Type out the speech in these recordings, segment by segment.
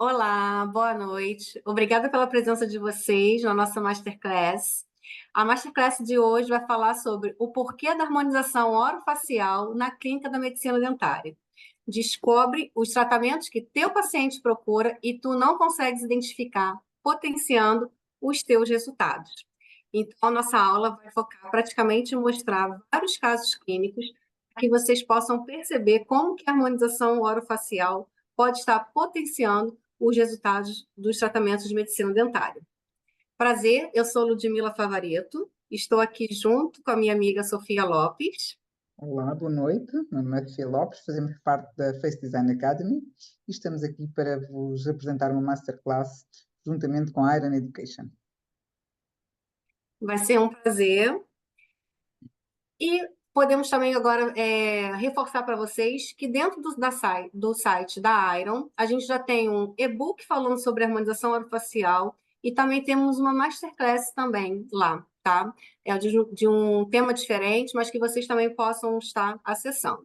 Olá, boa noite. Obrigada pela presença de vocês na nossa Masterclass. A Masterclass de hoje vai falar sobre o porquê da harmonização orofacial na clínica da medicina dentária. Descobre os tratamentos que teu paciente procura e tu não consegues identificar, potenciando os teus resultados. Então, a nossa aula vai focar praticamente em mostrar vários casos clínicos para que vocês possam perceber como que a harmonização orofacial pode estar potenciando os resultados dos tratamentos de medicina dentária. Prazer, eu sou Ludmila Favaretto, estou aqui junto com a minha amiga Sofia Lopes. Olá, boa noite. Meu nome é Sofia Lopes, fazemos parte da Face Design Academy e estamos aqui para vos apresentar uma masterclass juntamente com a Iron Education. Vai ser um prazer. E podemos também agora reforçar para vocês que dentro do site da Iron, a gente já tem um e-book falando sobre harmonização orofacial e também temos uma masterclass também lá, tá? É de um tema diferente, mas que vocês também possam estar acessando.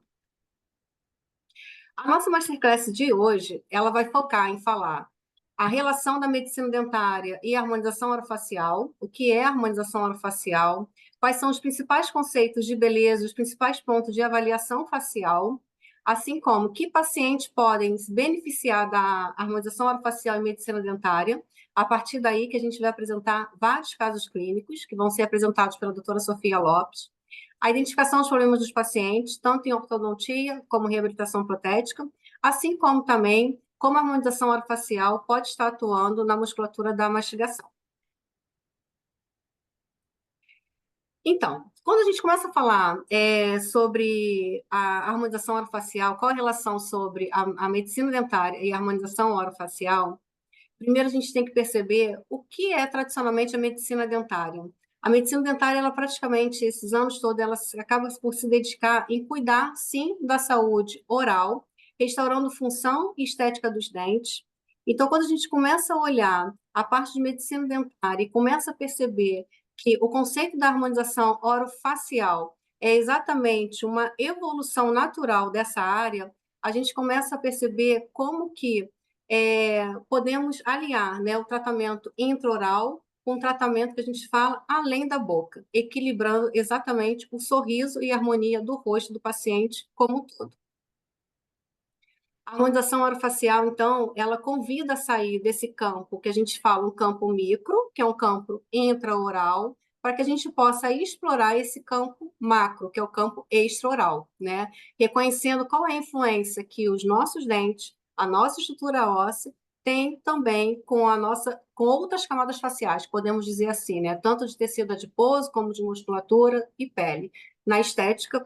A nossa masterclass de hoje, ela vai focar em falar a relação da medicina dentária e a harmonização orofacial, o que é harmonização orofacial, quais são os principais conceitos de beleza, os principais pontos de avaliação facial, assim como que pacientes podem se beneficiar da harmonização orofacial em medicina dentária. A partir daí que a gente vai apresentar vários casos clínicos que vão ser apresentados pela doutora Sofia Lopes, a identificação dos problemas dos pacientes, tanto em ortodontia como reabilitação protética, assim como também como a harmonização orofacial pode estar atuando na musculatura da mastigação. Então, quando a gente começa a falar sobre a harmonização orofacial, qual a relação sobre a medicina dentária e a harmonização orofacial, primeiro a gente tem que perceber o que é tradicionalmente a medicina dentária. A medicina dentária, ela praticamente, esses anos todos, ela acaba por se dedicar em cuidar, sim, da saúde oral, restaurando função e estética dos dentes. Então, quando a gente começa a olhar a parte de medicina dentária e começa a perceber que o conceito da harmonização orofacial é exatamente uma evolução natural dessa área, a gente começa a perceber como que podemos alinhar, né, o tratamento intraoral com o tratamento que a gente fala além da boca, equilibrando exatamente o sorriso e a harmonia do rosto do paciente como um todo. A harmonização orofacial, então, ela convida a sair desse campo que a gente fala, um campo micro, que é um campo intraoral, para que a gente possa explorar esse campo macro, que é o campo extraoral, né? Reconhecendo qual é a influência que os nossos dentes, a nossa estrutura óssea, tem também com outras camadas faciais, podemos dizer assim, né? Tanto de tecido adiposo como de musculatura e pele, na estética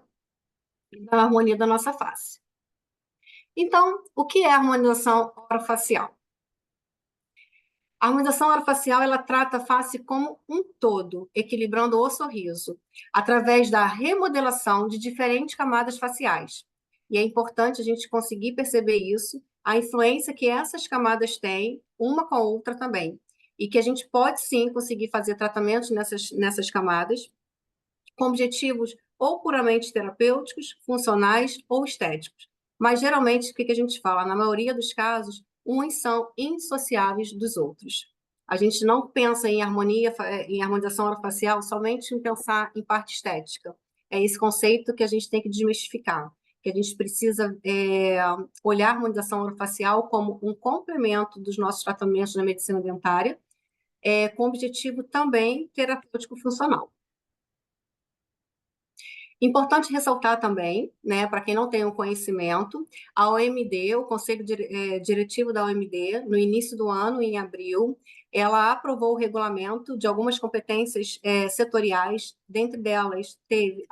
e na harmonia da nossa face. Então, o que é a harmonização orofacial? A harmonização orofacial, ela trata a face como um todo, equilibrando o sorriso, através da remodelação de diferentes camadas faciais. E é importante a gente conseguir perceber isso, a influência que essas camadas têm, uma com a outra também. E que a gente pode sim conseguir fazer tratamentos nessas camadas, com objetivos ou puramente terapêuticos, funcionais ou estéticos. Mas, geralmente, o que a gente fala? Na maioria dos casos, uns são indissociáveis dos outros. A gente não pensa em harmonia, em harmonização orofacial somente em pensar em parte estética. É esse conceito que a gente tem que desmistificar, que a gente precisa olhar a harmonização orofacial como um complemento dos nossos tratamentos na medicina dentária, com objetivo também terapêutico funcional. Importante ressaltar também, né, para quem não tem o conhecimento, a OMD, o Conselho Diretivo da OMD, no início do ano, em abril, ela aprovou o regulamento de algumas competências setoriais, dentre delas teve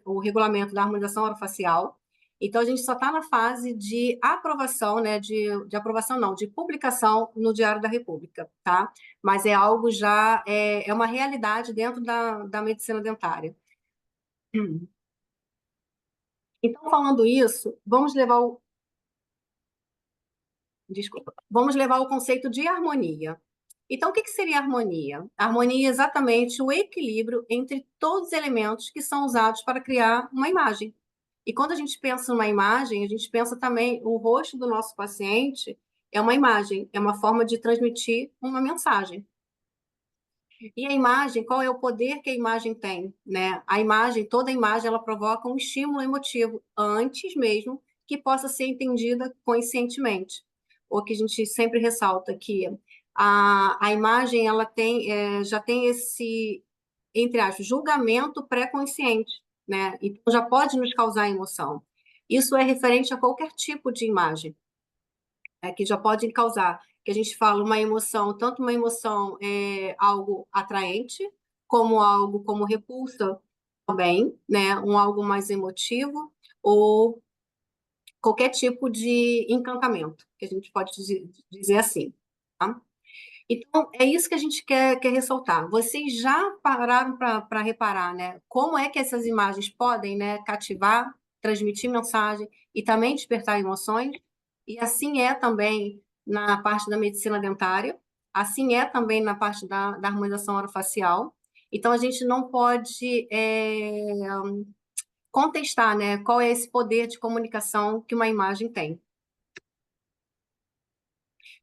o regulamento da harmonização orofacial. Então, a gente só está na fase de aprovação, né, de aprovação não, de publicação no Diário da República, tá? Mas é algo já, é uma realidade dentro da medicina dentária. Então, falando isso, vamos levar o conceito de harmonia. Então, o que seria harmonia? A harmonia é exatamente o equilíbrio entre todos os elementos que são usados para criar uma imagem. E quando a gente pensa numa imagem, a gente pensa também o rosto do nosso paciente, é uma imagem, é uma forma de transmitir uma mensagem. E a imagem, qual é o poder que a imagem tem, né? A imagem, toda imagem, ela provoca um estímulo emotivo antes mesmo que possa ser entendida conscientemente. O que a gente sempre ressalta que a imagem, ela tem, já tem esse, entre aspas, julgamento pré-consciente, né? Então já pode nos causar emoção. Isso é referente a qualquer tipo de imagem, que já pode causar, que a gente fala uma emoção, tanto uma emoção algo atraente, como algo como repulsa também, né? Um algo mais emotivo, ou qualquer tipo de encantamento, que a gente pode dizer assim, tá? Então, é isso que a gente quer ressaltar. Vocês já pararam para reparar, né? Como é que essas imagens podem, né, cativar, transmitir mensagem e também despertar emoções? E assim é também na parte da medicina dentária, assim é também na parte da harmonização orofacial. Então, a gente não pode contestar, né, qual é esse poder de comunicação que uma imagem tem.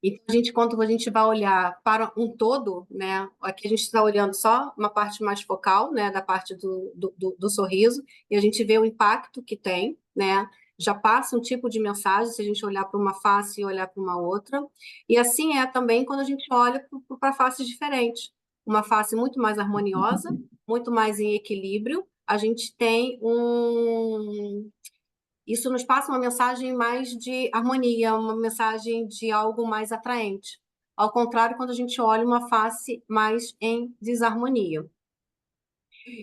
Então, quando a gente vai olhar para um todo, né, aqui a gente está olhando só uma parte mais focal, né, da parte do sorriso, e a gente vê o impacto que tem, né, já passa um tipo de mensagem se a gente olhar para uma face e olhar para uma outra, e assim é também quando a gente olha para faces diferentes. Uma face muito mais harmoniosa, muito mais em equilíbrio, a gente tem isso nos passa uma mensagem mais de harmonia, uma mensagem de algo mais atraente. Ao contrário, quando a gente olha uma face mais em desarmonia.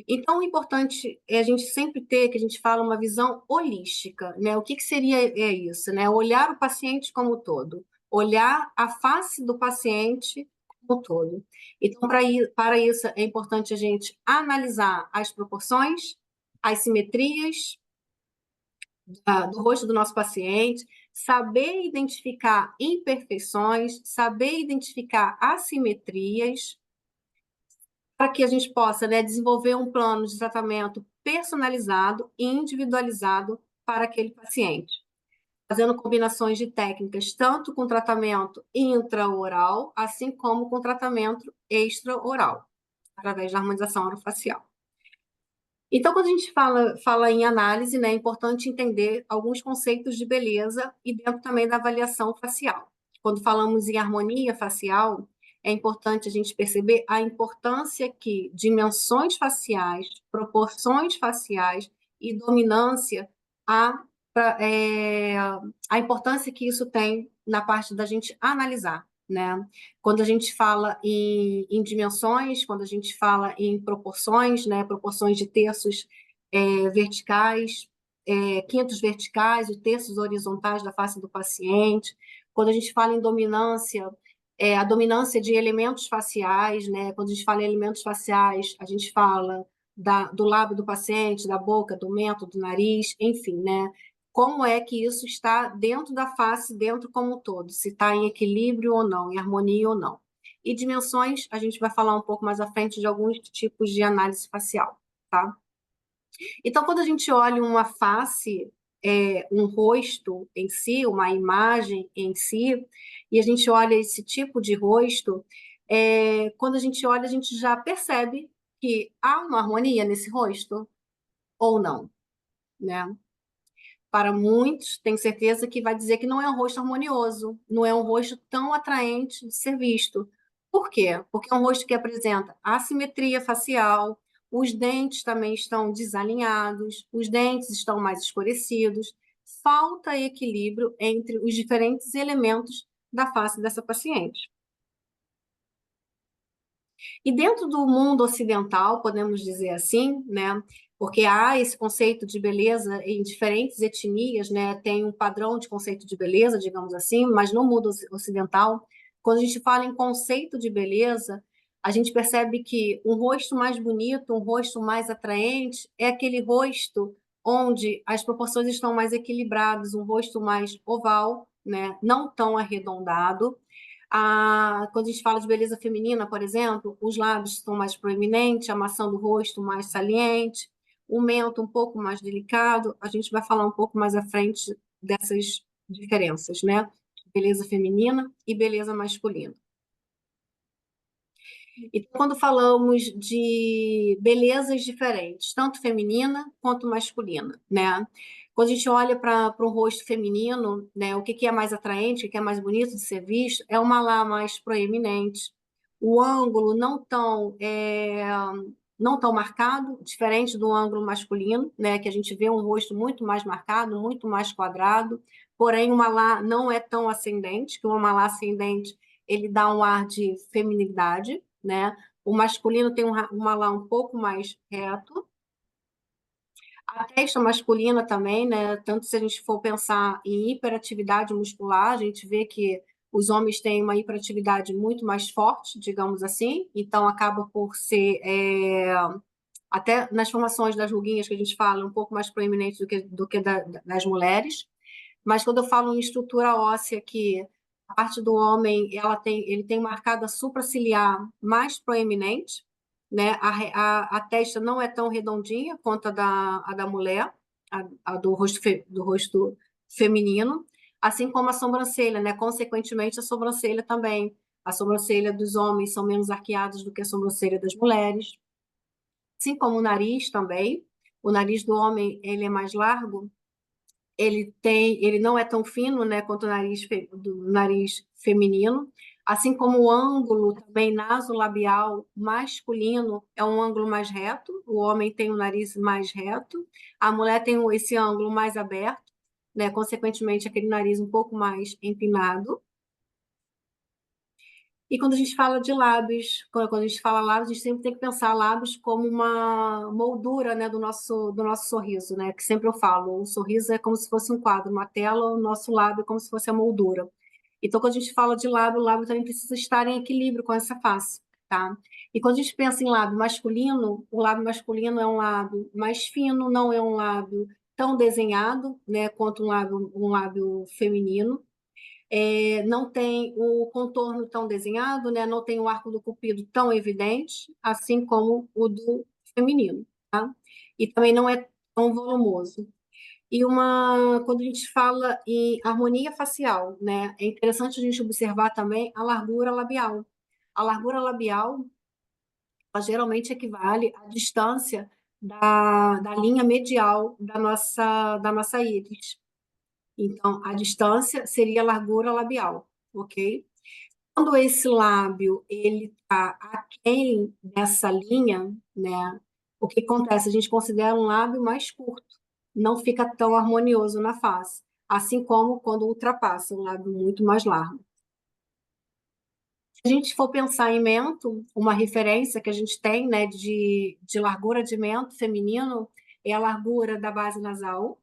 Então, o importante é a gente sempre ter, que a gente fala, uma visão holística, né? O que seria isso, né? Olhar o paciente como um todo, olhar a face do paciente como um todo. Então, para isso, é importante a gente analisar as proporções, as simetrias, do rosto do nosso paciente, saber identificar imperfeições, saber identificar assimetrias, para que a gente possa, né, desenvolver um plano de tratamento personalizado e individualizado para aquele paciente, fazendo combinações de técnicas tanto com tratamento intraoral, assim como com tratamento extraoral, através da harmonização orofacial. Então, quando a gente fala em análise, né, é importante entender alguns conceitos de beleza e dentro também da avaliação facial. Quando falamos em harmonia facial, é importante a gente perceber a importância que dimensões faciais, proporções faciais e dominância, a, a importância que isso tem na parte da gente analisar, né? Quando a gente fala em dimensões, quando a gente fala em proporções, né, proporções de terços verticais, quintos verticais e terços horizontais da face do paciente, quando a gente fala em dominância, a dominância de elementos faciais, né, quando a gente fala em elementos faciais, a gente fala do lábio do paciente, da boca, do mento, do nariz, enfim, né? Como é que isso está dentro da face, dentro como um todo, se está em equilíbrio ou não, em harmonia ou não. E dimensões, a gente vai falar um pouco mais à frente de alguns tipos de análise facial, tá? Então, quando a gente olha uma face, um rosto em si, uma imagem em si, e a gente olha esse tipo de rosto, quando a gente olha, a gente já percebe que há uma harmonia nesse rosto ou não, né? Para muitos, tenho certeza que vai dizer que não é um rosto harmonioso, não é um rosto tão atraente de ser visto. Por quê? Porque é um rosto que apresenta assimetria facial, os dentes também estão desalinhados, os dentes estão mais escurecidos, falta equilíbrio entre os diferentes elementos da face dessa paciente. E dentro do mundo ocidental, podemos dizer assim, né? Porque há esse conceito de beleza em diferentes etnias, né? Tem um padrão de conceito de beleza, digamos assim, mas no mundo ocidental, quando a gente fala em conceito de beleza, a gente percebe que um rosto mais bonito, um rosto mais atraente, é aquele rosto onde as proporções estão mais equilibradas, um rosto mais oval, né? Não tão arredondado. Quando a gente fala de beleza feminina, por exemplo, os lábios estão mais proeminentes, a maçã do rosto mais saliente, o mento um pouco mais delicado. A gente vai falar um pouco mais à frente dessas diferenças, né? beleza feminina e beleza masculina. Então, quando falamos de belezas diferentes, tanto feminina quanto masculina, né? Quando a gente olha para um rosto feminino, né, o que, que é mais atraente, o que é mais bonito de ser visto, é uma lá mais proeminente, o ângulo não tão marcado, diferente do ângulo masculino, né, que a gente vê um rosto muito mais marcado, muito mais quadrado, porém uma lá não é tão ascendente, que uma lá ascendente ele dá um ar de feminilidade, né? O masculino tem uma lá um pouco mais reto. A testa masculina também, né? Tanto se a gente for pensar em hiperatividade muscular, a gente vê que os homens têm uma hiperatividade muito mais forte, digamos assim, então acaba por ser, até nas formações das ruguinhas que a gente fala, um pouco mais proeminente do que das mulheres. Mas quando eu falo em estrutura óssea, que a parte do homem ele tem uma arcada supraciliar mais proeminente, né? A testa não é tão redondinha quanto a da mulher, do rosto feminino, assim como a sobrancelha, né? Consequentemente, a sobrancelha também. A sobrancelha dos homens são menos arqueadas do que a sobrancelha das mulheres, assim como o nariz também. O nariz do homem ele é mais largo, ele não é tão fino, né, quanto o do nariz feminino, assim como o ângulo também nasolabial masculino é um ângulo mais reto, o homem tem o nariz mais reto, a mulher tem esse ângulo mais aberto, né, consequentemente aquele nariz um pouco mais empinado. E quando a gente fala de lábios, quando a gente fala lábios, a gente sempre tem que pensar lábios como uma moldura, né, do nosso sorriso, né? Que sempre eu falo, o sorriso é como se fosse um quadro, uma tela, o nosso lábio é como se fosse a moldura. Então, quando a gente fala de lábio, o lábio também precisa estar em equilíbrio com essa face, tá? E quando a gente pensa em lábio masculino, o lábio masculino é um lábio mais fino, não é um lábio tão desenhado, né, quanto um lábio feminino, não tem o contorno tão desenhado, né? Não tem o arco do cupido tão evidente, assim como o do feminino, tá? E também não é tão volumoso. Quando a gente fala em harmonia facial, né? É interessante a gente observar também a largura labial. A largura labial, ela geralmente equivale à distância da linha medial da nossa íris. Então, a distância seria a largura labial, ok? Quando esse lábio ele está aquém dessa linha, né? O que acontece? A gente considera um lábio mais curto, não fica tão harmonioso na face, assim como quando ultrapassa um lábio muito mais largo. Se a gente for pensar em mento, uma referência que a gente tem, né, de largura de mento feminino é a largura da base nasal,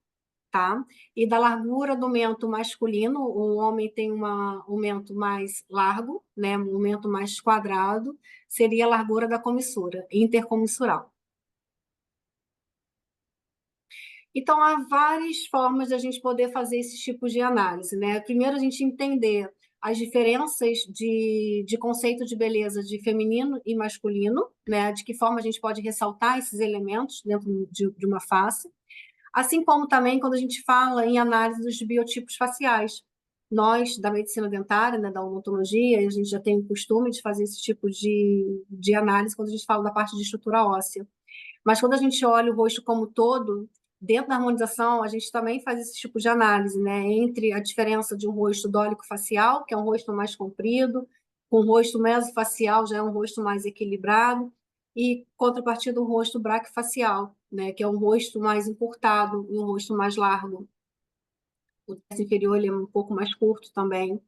tá? E da largura do mento masculino, o homem tem um mento mais largo, né? Um mento mais quadrado, seria a largura da comissura, intercomissural. Então, há várias formas de a gente poder fazer esses tipos de análise, né? Primeiro, a gente entender as diferenças de conceito de beleza de feminino e masculino, né? De que forma a gente pode ressaltar esses elementos dentro de uma face. Assim como também quando a gente fala em análise dos biotipos faciais. Nós, da medicina dentária, né, da odontologia, a gente já tem o costume de fazer esse tipo de análise quando a gente fala da parte de estrutura óssea. Mas quando a gente olha o rosto como todo, dentro da harmonização, a gente também faz esse tipo de análise, né, entre a diferença de um rosto dólico-facial, que é um rosto mais comprido, com um rosto mesofacial, já é um rosto mais equilibrado, e contrapartida um rosto braquifacial, né, que é um rosto mais encurtado e um rosto mais largo. O terço inferior ele é um pouco mais curto também.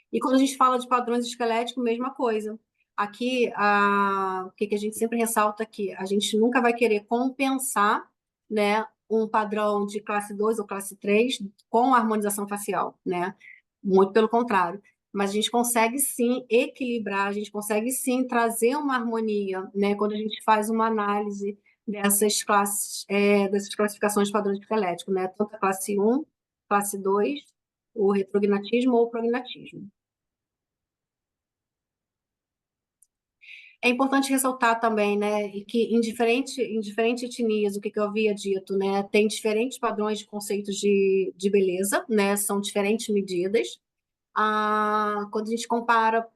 E quando a gente fala de padrões esqueléticos, mesma coisa. Aqui, o que a gente sempre ressalta aqui, a gente nunca vai querer compensar, né, um padrão de classe 2 ou classe 3 com a harmonização facial, né? Muito pelo contrário. Mas a gente consegue sim equilibrar, a gente consegue sim trazer uma harmonia, né, quando a gente faz uma análise dessas classes, dessas classificações de padrões esqueléticos, né? Tanto a classe 1, classe 2, o retrognatismo ou o prognatismo. É importante ressaltar também, né, que em diferentes etnias, o que eu havia dito, né, tem diferentes padrões de conceitos de beleza, né, são diferentes medidas. Quando a gente compara,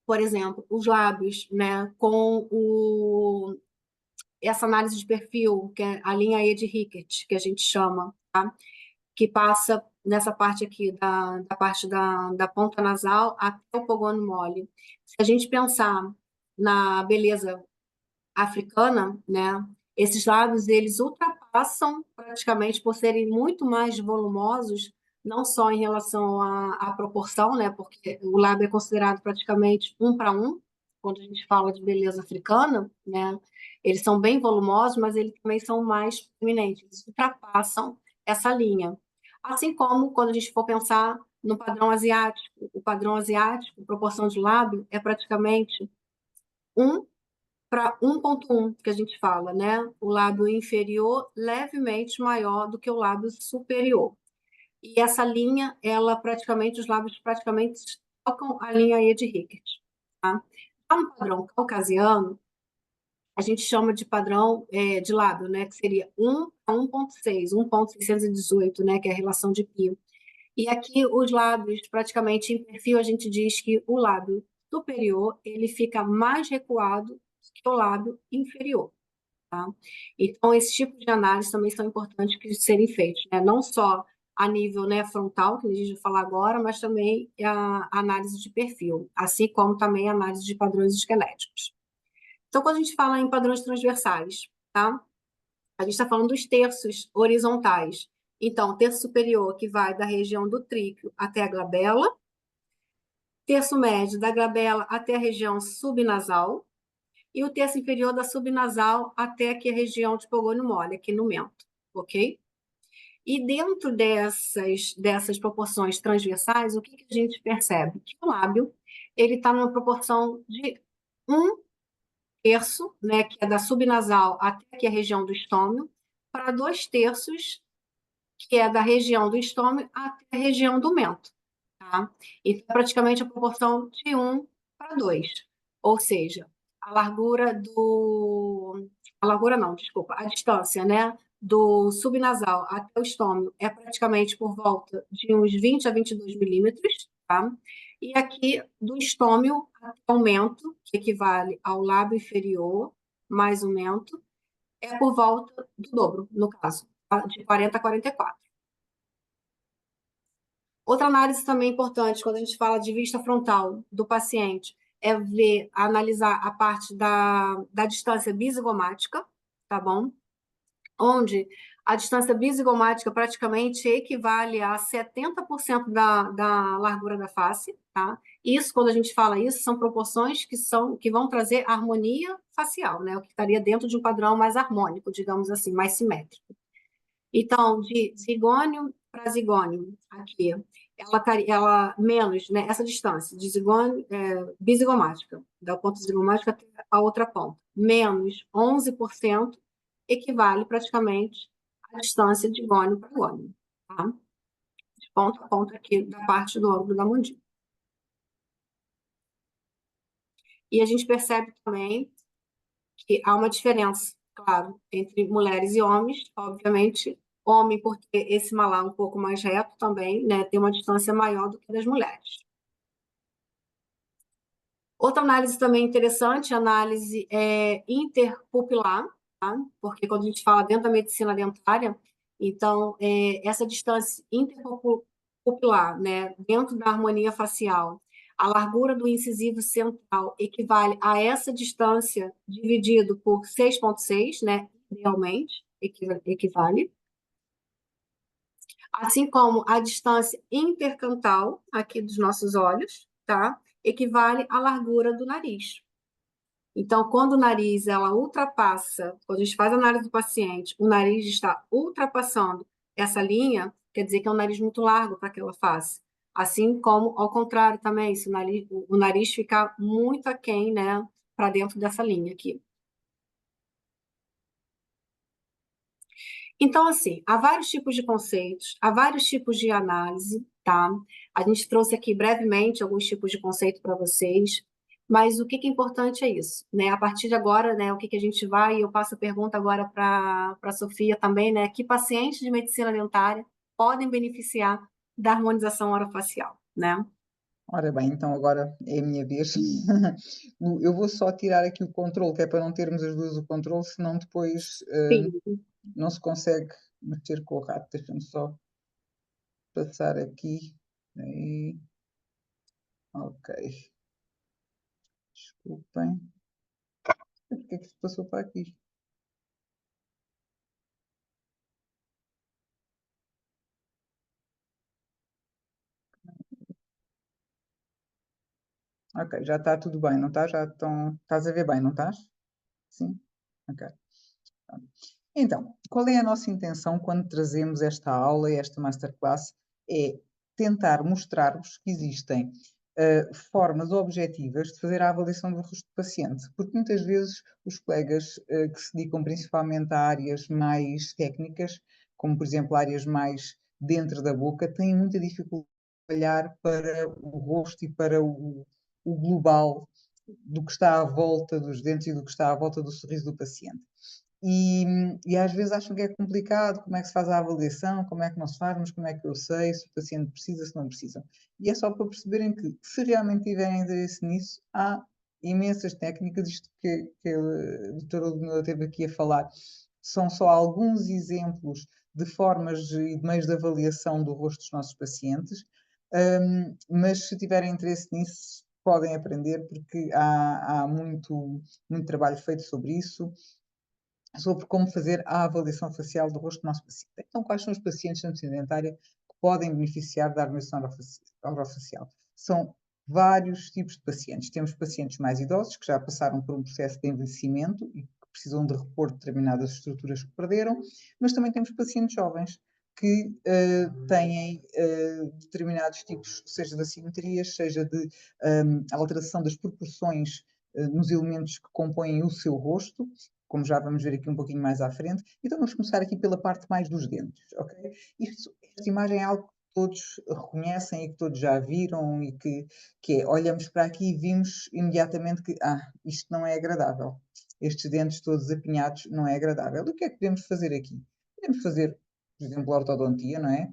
por exemplo, os lábios, né, com essa análise de perfil, que é a linha E de Rickert, que a gente chama, tá? Que passa nessa parte aqui, da parte da ponta nasal até o pogônio mole. Se a gente pensar na beleza africana, né? Esses lábios eles ultrapassam praticamente por serem muito mais volumosos, não só em relação à proporção, né? Porque o lábio é considerado praticamente 1 para 1 quando a gente fala de beleza africana, né? Eles são bem volumosos, mas eles também são mais proeminentes, eles ultrapassam essa linha. Assim como quando a gente for pensar no padrão asiático, o padrão asiático, proporção de lábio é praticamente 1 para 1,1 que a gente fala, né? O lábio inferior levemente maior do que o lábio superior. E essa linha, os lábios praticamente tocam a linha E de Rickert, tá? Já no padrão caucasiano, a gente chama de padrão de lábio, né? Que seria 1 a 1,6, 1,618, né? Que é a relação de pio. E aqui os lábios, praticamente em perfil, a gente diz que o lábio superior ele fica mais recuado que o lábio inferior. Tá? Então, esses tipos de análise também são importantes de serem feitos, né? Não só a nível, né, frontal, que a gente vai falar agora, mas também a análise de perfil, assim como também a análise de padrões esqueléticos. Então, quando a gente fala em padrões transversais, tá? A gente está falando dos terços horizontais. Então, terço superior, que vai da região do tríqueo até a glabela, terço médio da glabela até a região subnasal, e o terço inferior da subnasal até aqui a região de pogônio mole, aqui no mento, ok? E dentro dessas proporções transversais, o que a gente percebe? Que o lábio ele está numa proporção de 1 terço, né, que é da subnasal até aqui a região do estômago, para 2 terços, que é da região do estômago até a região do mento. Tá? Então, é praticamente a proporção de 1 para 2. Ou seja, a largura do. A largura não, desculpa, a distância, né? Do subnasal até o estômago é praticamente por volta de uns 20 a 22 milímetros, tá? E aqui do estômago até o mento, que equivale ao lábio inferior mais o mento, é por volta do dobro, no caso, tá? De 40 a 44. Outra análise também importante, quando a gente fala de vista frontal do paciente, é analisar a parte da distância bisigomática, tá bom? Onde a distância bisigomática praticamente equivale a 70% da largura da face, tá? Isso, quando a gente fala isso, são proporções que vão trazer harmonia facial, né? O que estaria dentro de um padrão mais harmônico, digamos assim, mais simétrico. Então, de zigônio para zigônio, aqui, ela menos, né, essa distância de zigônio, bisigomática, da ponta zigomática até a outra ponta, menos 11%, equivale praticamente à distância de gônio para gônio, tá? De ponta a ponta aqui da parte do ângulo da mandíbula. E a gente percebe também que há uma diferença, claro, entre mulheres e homens, obviamente, homem, porque esse malar um pouco mais reto também, né, tem uma distância maior do que das mulheres. Outra análise também interessante, análise interpupilar, tá? Porque quando a gente fala dentro da medicina dentária, então, essa distância interpupilar, né, dentro da harmonia facial, a largura do incisivo central equivale a essa distância dividido por 6,6, né, idealmente, equivale. Assim como a distância intercantal, aqui dos nossos olhos, tá? Equivale à largura do nariz. Então, quando o nariz ela ultrapassa, quando a gente faz a análise do paciente, o nariz está ultrapassando essa linha, quer dizer que é um nariz muito largo para aquela face. Assim como, ao contrário também, se o nariz ficar muito aquém, né, para dentro dessa linha aqui. Então, assim, há vários tipos de conceitos, há vários tipos de análise, tá? A gente trouxe aqui brevemente alguns tipos de conceito para vocês, mas o que é importante é isso, né? A partir de agora, né, o que a gente vai, e eu passo a pergunta agora para a Sofia também, né? Que pacientes de medicina dentária podem beneficiar da harmonização orofacial, né? Ora bem, então agora é a minha vez. Eu vou só tirar aqui o controle, que é para não termos as duas o controle, senão depois Sim. não se consegue mexer com o rato. Deixa-me só passar aqui. Aí. Ok. Desculpem. Porque é que se passou para aqui? Ok, já está tudo bem, não está? Já estão. Estás a ver bem, não estás? Sim? Ok. Pronto. Então, qual é a nossa intenção quando trazemos esta aula e esta masterclass? É tentar mostrar-vos que existem formas objetivas de fazer a avaliação do rosto do paciente, porque muitas vezes os colegas que se dedicam principalmente a áreas mais técnicas, como por exemplo áreas mais dentro da boca, têm muita dificuldade de olhar para o rosto e para o global do que está à volta dos dentes e do que está à volta do sorriso do paciente. E, e às vezes acham que é complicado, como é que se faz a avaliação, como é que não se faz, mas como é que eu sei se o paciente precisa, se não precisa. E é só para perceberem que, se realmente tiverem interesse nisso, há imensas técnicas, isto que a doutora Ludmila teve aqui a falar, são só alguns exemplos de formas e de meios de avaliação do rosto dos nossos pacientes, mas se tiverem interesse nisso, podem aprender, porque há muito trabalho feito sobre isso, sobre como fazer a avaliação facial do rosto do nosso paciente. Então, quais são os pacientes de medicina dentária que podem beneficiar da harmonização orofacial? São vários tipos de pacientes. Temos pacientes mais idosos, que já passaram por um processo de envelhecimento e que precisam de repor determinadas estruturas que perderam, mas também temos pacientes jovens que têm determinados tipos, seja de assimetrias, seja de alteração das proporções nos elementos que compõem o seu rosto, como já vamos ver aqui um pouquinho mais à frente. Então vamos começar aqui pela parte mais dos dentes, ok? Esta imagem é algo que todos reconhecem e que todos já viram e que é, olhamos para aqui e vimos imediatamente que, isto não é agradável. Estes dentes todos apinhados não é agradável. O que é que podemos fazer aqui? Podemos fazer, por exemplo, a ortodontia, não é?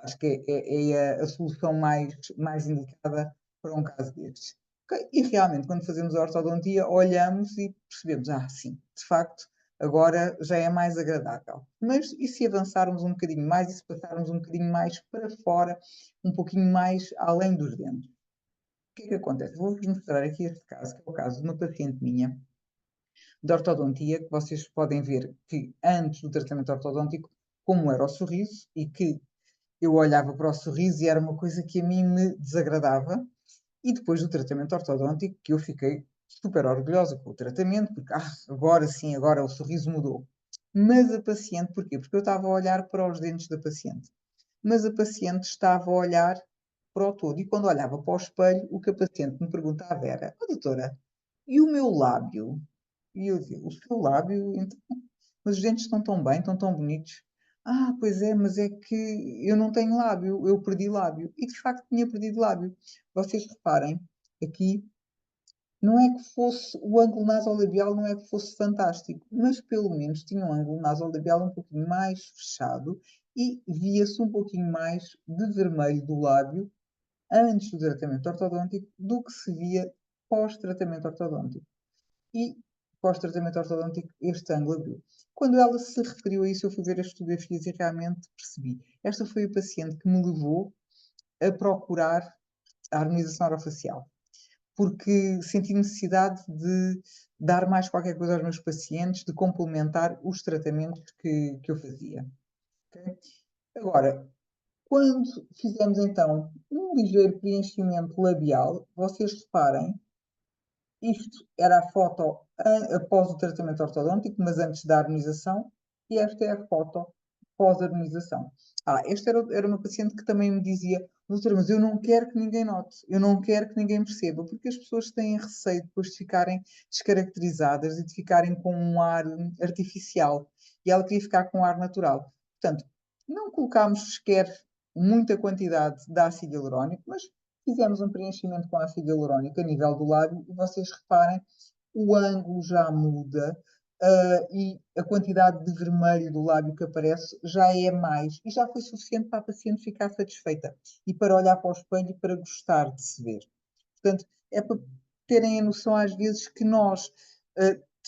Acho que é a solução mais indicada para um caso destes. Okay? E realmente, quando fazemos a ortodontia, olhamos e percebemos, sim, de facto, agora já é mais agradável. Mas e se avançarmos um bocadinho mais e se passarmos um bocadinho mais para fora, um pouquinho mais além dos dentes? O que é que acontece? Vou-vos mostrar aqui este caso, que é o caso de uma paciente minha de ortodontia, que vocês podem ver que antes do tratamento ortodôntico, como era o sorriso e que eu olhava para o sorriso e era uma coisa que a mim me desagradava. E depois do tratamento ortodôntico, que eu fiquei super orgulhosa com o tratamento, porque agora sim, agora o sorriso mudou. Mas a paciente, porquê? Porque eu estava a olhar para os dentes da paciente. Mas a paciente estava a olhar para o todo. E quando olhava para o espelho, o que a paciente me perguntava era: doutora, e o meu lábio? E eu digo: o seu lábio? Então, mas os dentes estão tão bem, estão tão bonitos. Pois é, mas é que eu não tenho lábio, eu perdi lábio. E de facto tinha perdido lábio. Vocês reparem, aqui não é que fosse, o ângulo nasolabial não é que fosse fantástico, mas pelo menos tinha um ângulo nasolabial um pouquinho mais fechado e via-se um pouquinho mais de vermelho do lábio antes do tratamento ortodôntico do que se via pós-tratamento ortodôntico. E pós-tratamento ortodôntico, este ângulo abriu. Quando ela se referiu a isso, eu fui ver as fotografias e realmente percebi. Esta foi a paciente que me levou a procurar a harmonização orofacial, porque senti necessidade de dar mais qualquer coisa aos meus pacientes, de complementar os tratamentos que eu fazia. Okay? Agora, quando fizemos então um ligeiro preenchimento labial, vocês reparem, isto era a foto após o tratamento ortodôntico, mas antes da harmonização, e esta é a foto pós-harmonização. Esta era uma paciente que também me dizia: doutora, mas eu não quero que ninguém note, eu não quero que ninguém perceba, porque as pessoas têm receio depois de ficarem descaracterizadas e de ficarem com um ar artificial. E ela queria ficar com um ar natural. Portanto, não colocámos sequer muita quantidade de ácido hialurónico, mas fizemos um preenchimento com ácido hialurónico a nível do lábio e vocês reparem, o ângulo já muda, e a quantidade de vermelho do lábio que aparece já é mais, e já foi suficiente para a paciente ficar satisfeita e para olhar para o espelho e para gostar de se ver. Portanto, é para terem a noção às vezes que nós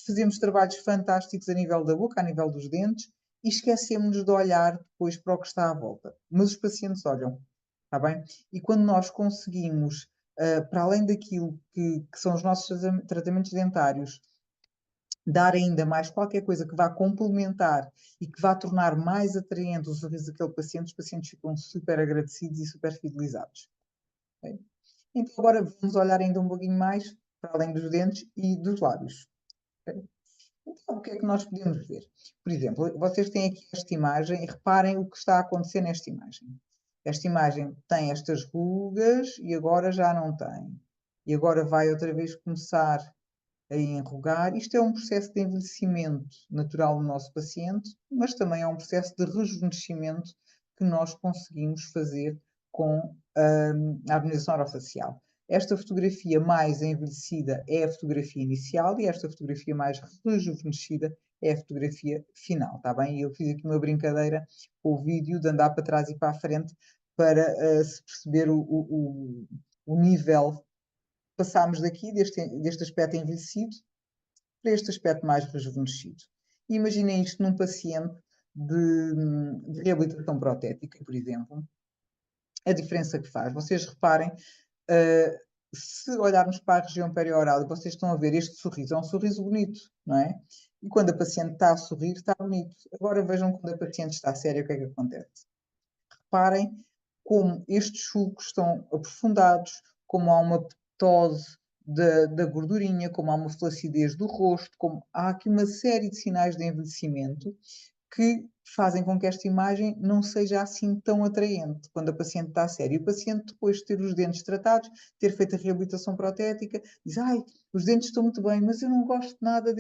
fazemos trabalhos fantásticos a nível da boca, a nível dos dentes, e esquecemos de olhar depois para o que está à volta. Mas os pacientes olham, está bem? E quando nós conseguimos, para além daquilo que são os nossos tratamentos dentários, dar ainda mais qualquer coisa que vá complementar e que vá tornar mais atraente o sorriso daquele paciente, os pacientes ficam super agradecidos e super fidelizados. Okay? Então agora vamos olhar ainda um pouquinho mais para além dos dentes e dos lábios. Okay? Então, o que é que nós podemos ver? Por exemplo, vocês têm aqui esta imagem e reparem o que está a acontecer nesta imagem. Esta imagem tem estas rugas e agora já não tem. E agora vai outra vez começar a enrugar. Isto é um processo de envelhecimento natural do nosso paciente, mas também é um processo de rejuvenescimento que nós conseguimos fazer com a harmonização orofacial. Esta fotografia mais envelhecida é a fotografia inicial e esta fotografia mais rejuvenescida é a fotografia final, está bem? Eu fiz aqui uma brincadeira com o vídeo de andar para trás e para a frente para se perceber o nível. Passámos daqui, deste aspecto envelhecido, para este aspecto mais rejuvenescido. E imaginem isto num paciente de reabilitação protética, por exemplo, a diferença que faz. Vocês reparem, se olharmos para a região perioral e vocês estão a ver este sorriso, é um sorriso bonito, não é? E quando a paciente está a sorrir, está bonito. Agora vejam quando a paciente está séria, o que é que acontece? Reparem como estes sulcos estão aprofundados, como há uma ptose da gordurinha, como há uma flacidez do rosto, como há aqui uma série de sinais de envelhecimento que fazem com que esta imagem não seja assim tão atraente quando a paciente está séria. E o paciente, depois de ter os dentes tratados, ter feito a reabilitação protética, diz: ai, os dentes estão muito bem, mas eu não gosto nada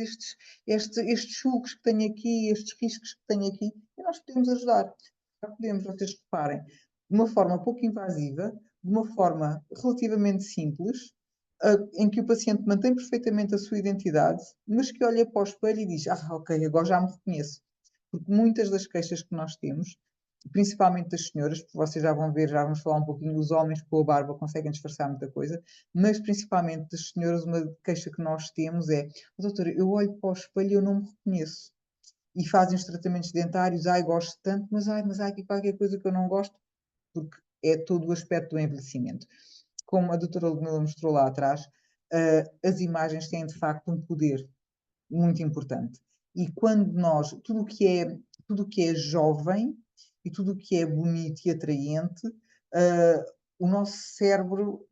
estes sulcos que tenho aqui, estes riscos que tenho aqui. E nós podemos ajudar. Podemos, vocês reparem, de uma forma pouco invasiva, de uma forma relativamente simples, em que o paciente mantém perfeitamente a sua identidade, mas que olha para o espelho e diz: ah, ok, agora já me reconheço. Porque muitas das queixas que nós temos, principalmente das senhoras, porque vocês já vão ver, já vamos falar um pouquinho, os homens com a barba conseguem disfarçar muita coisa, mas principalmente das senhoras, uma queixa que nós temos é: doutora, eu olho para o espelho e eu não me reconheço. E fazem os tratamentos dentários, ai, gosto tanto, mas há aqui qualquer coisa que eu não gosto, porque é todo o aspecto do envelhecimento. Como a doutora Ludmila mostrou lá atrás, as imagens têm de facto um poder muito importante. E quando nós, tudo que é jovem e tudo o que é bonito e atraente, o nosso cérebro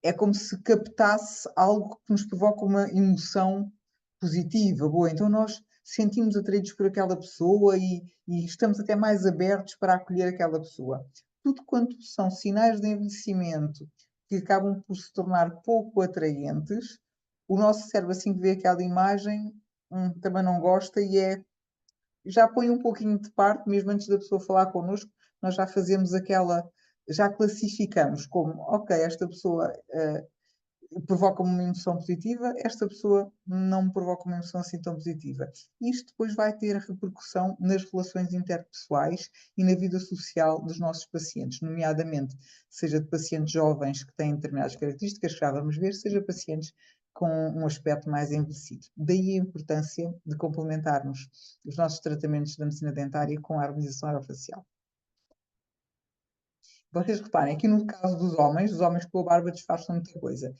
é como se captasse algo que nos provoca uma emoção positiva, boa. Então nós sentimos atraídos por aquela pessoa e estamos até mais abertos para acolher aquela pessoa. Tudo quanto são sinais de envelhecimento que acabam por se tornar pouco atraentes, o nosso cérebro, assim que vê aquela imagem, também não gosta e já põe um pouquinho de parte, mesmo antes da pessoa falar connosco, nós já fazemos já classificamos como, ok, esta pessoa provoca-me uma emoção positiva, esta pessoa não me provoca uma emoção assim tão positiva. Isto depois vai ter repercussão nas relações interpessoais e na vida social dos nossos pacientes, nomeadamente, seja de pacientes jovens que têm determinadas características que já vamos ver, seja pacientes com um aspecto mais envelhecido. Daí a importância de complementarmos os nossos tratamentos da medicina dentária com a harmonização orofacial. Vocês reparem, aqui no caso dos homens, os homens com a barba disfarçam muita coisa.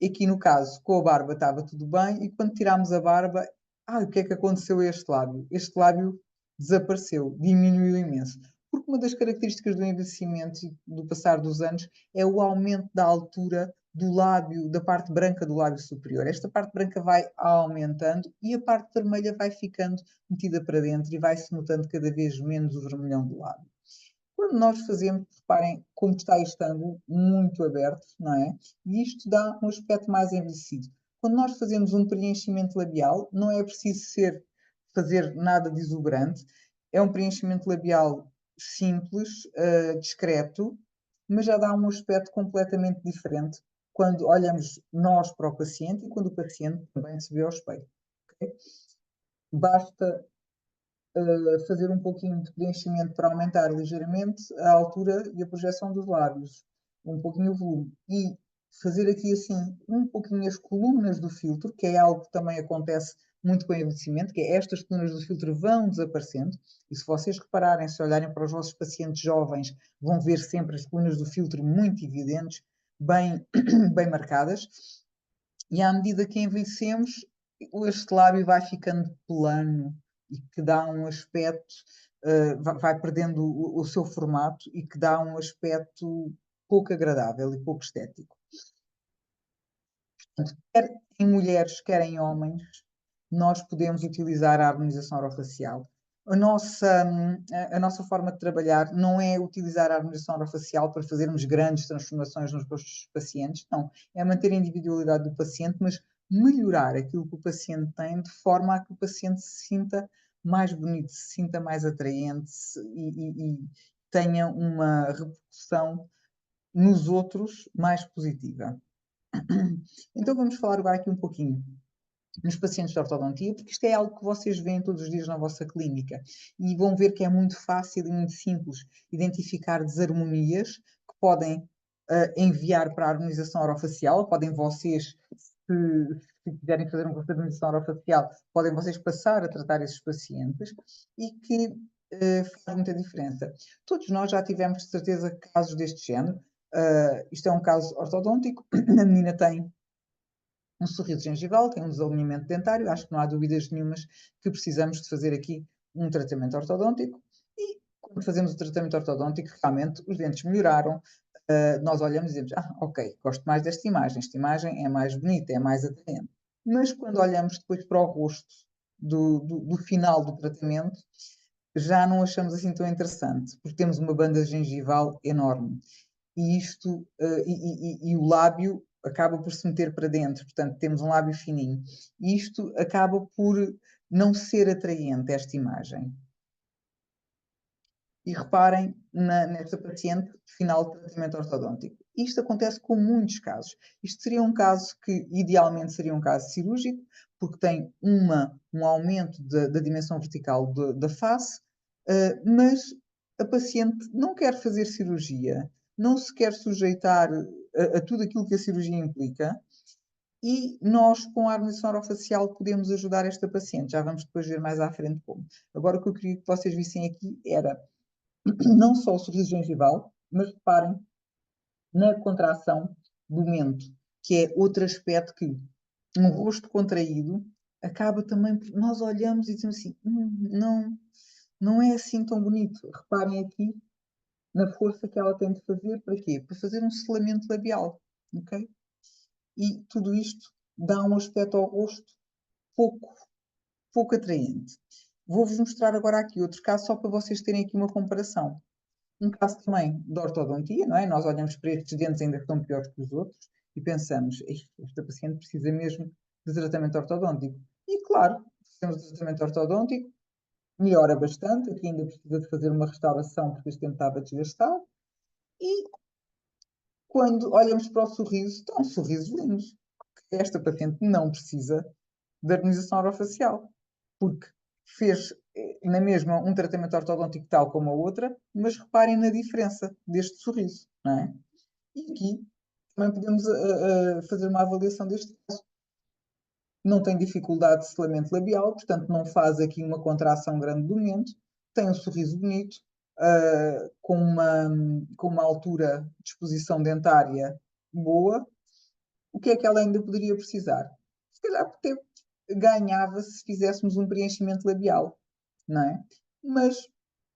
Aqui no caso, com a barba estava tudo bem, e quando tirámos a barba, o que é que aconteceu a este lábio? Este lábio desapareceu, diminuiu imenso. Porque uma das características do envelhecimento e do passar dos anos é o aumento da altura do lábio, da parte branca do lábio superior. Esta parte branca vai aumentando e a parte vermelha vai ficando metida para dentro e vai-se notando cada vez menos o vermelhão do lábio. Quando nós fazemos, reparem como está este ângulo muito aberto, não é? E isto dá um aspecto mais envelhecido. Quando nós fazemos um preenchimento labial, não é preciso fazer nada de exuberante. É um preenchimento labial simples, discreto, mas já dá um aspecto completamente diferente quando olhamos nós para o paciente e quando o paciente também se vê ao espelho. Okay? Basta fazer um pouquinho de preenchimento para aumentar ligeiramente a altura e a projeção dos lábios, um pouquinho o volume. E fazer aqui assim um pouquinho as colunas do filtro, que é algo que também acontece muito com o envelhecimento, que é estas colunas do filtro vão desaparecendo, e se vocês repararem, se olharem para os vossos pacientes jovens, vão ver sempre as colunas do filtro muito evidentes, bem, bem marcadas, e à medida que envelhecemos, este lábio vai ficando plano e que dá um aspecto, vai perdendo o seu formato e que dá um aspecto pouco agradável e pouco estético. Portanto, quer em mulheres, quer em homens, nós podemos utilizar a harmonização orofacial. A nossa forma de trabalhar não é utilizar a harmonização orofacial para fazermos grandes transformações nos rostos dos pacientes, não. É manter a individualidade do paciente, mas melhorar aquilo que o paciente tem de forma a que o paciente se sinta mais bonito, se sinta mais atraente e tenha uma repercussão nos outros mais positiva. Então vamos falar agora aqui um pouquinho nos pacientes de ortodontia, porque isto é algo que vocês veem todos os dias na vossa clínica e vão ver que é muito fácil e muito simples identificar desarmonias que podem enviar para a harmonização orofacial, podem vocês, se quiserem fazer um curso de harmonização orofacial, podem vocês passar a tratar esses pacientes e que faz muita diferença. Todos nós já tivemos, de certeza, casos deste género. Isto é um caso ortodôntico, a menina tem um sorriso gengival, tem um desalinhamento dentário, acho que não há dúvidas nenhumas que precisamos de fazer aqui um tratamento ortodôntico e quando fazemos o tratamento ortodôntico, realmente os dentes melhoraram, nós olhamos e dizemos, ok, gosto mais desta imagem, esta imagem é mais bonita, é mais atraente. Mas quando olhamos depois para o rosto do final do tratamento, já não achamos assim tão interessante, porque temos uma banda gengival enorme e isto e o lábio acaba por se meter para dentro, portanto temos um lábio fininho. E isto acaba por não ser atraente, esta imagem. E reparem nesta paciente final de tratamento ortodôntico. Isto acontece com muitos casos. Isto seria um caso que, idealmente, seria um caso cirúrgico, porque tem um aumento da dimensão vertical da face, mas a paciente não quer fazer cirurgia, não se quer sujeitar a tudo aquilo que a cirurgia implica, e nós, com a harmonização orofacial, podemos ajudar esta paciente. Já vamos depois ver mais à frente como. Agora, o que eu queria que vocês vissem aqui era não só o sorriso gengival, mas reparem na contração do mento, que é outro aspecto que um rosto contraído acaba também por nós olhamos e dizemos assim, não é assim tão bonito. Reparem aqui na força que ela tem de fazer, para quê? Para fazer um selamento labial, ok? E tudo isto dá um aspecto ao rosto pouco atraente. Vou-vos mostrar agora aqui outro caso, só para vocês terem aqui uma comparação. Um caso também de ortodontia, não é? Nós olhamos para estes dentes ainda que estão piores que os outros e pensamos, esta paciente precisa mesmo de tratamento ortodôntico. E claro, precisamos de tratamento ortodôntico, melhora bastante, aqui ainda precisa de fazer uma restauração porque este dente estava desgastado. E quando olhamos para o sorriso, estão sorrisos lindos. Esta paciente não precisa de harmonização orofacial, porque fez na mesma um tratamento ortodôntico tal como a outra, mas reparem na diferença deste sorriso, não é? E aqui também podemos fazer uma avaliação deste caso. Não tem dificuldade de selamento labial, portanto não faz aqui uma contração grande do mento, tem um sorriso bonito, com uma altura de exposição dentária boa. O que é que ela ainda poderia precisar? Se calhar até ganhava se fizéssemos um preenchimento labial, não é? Mas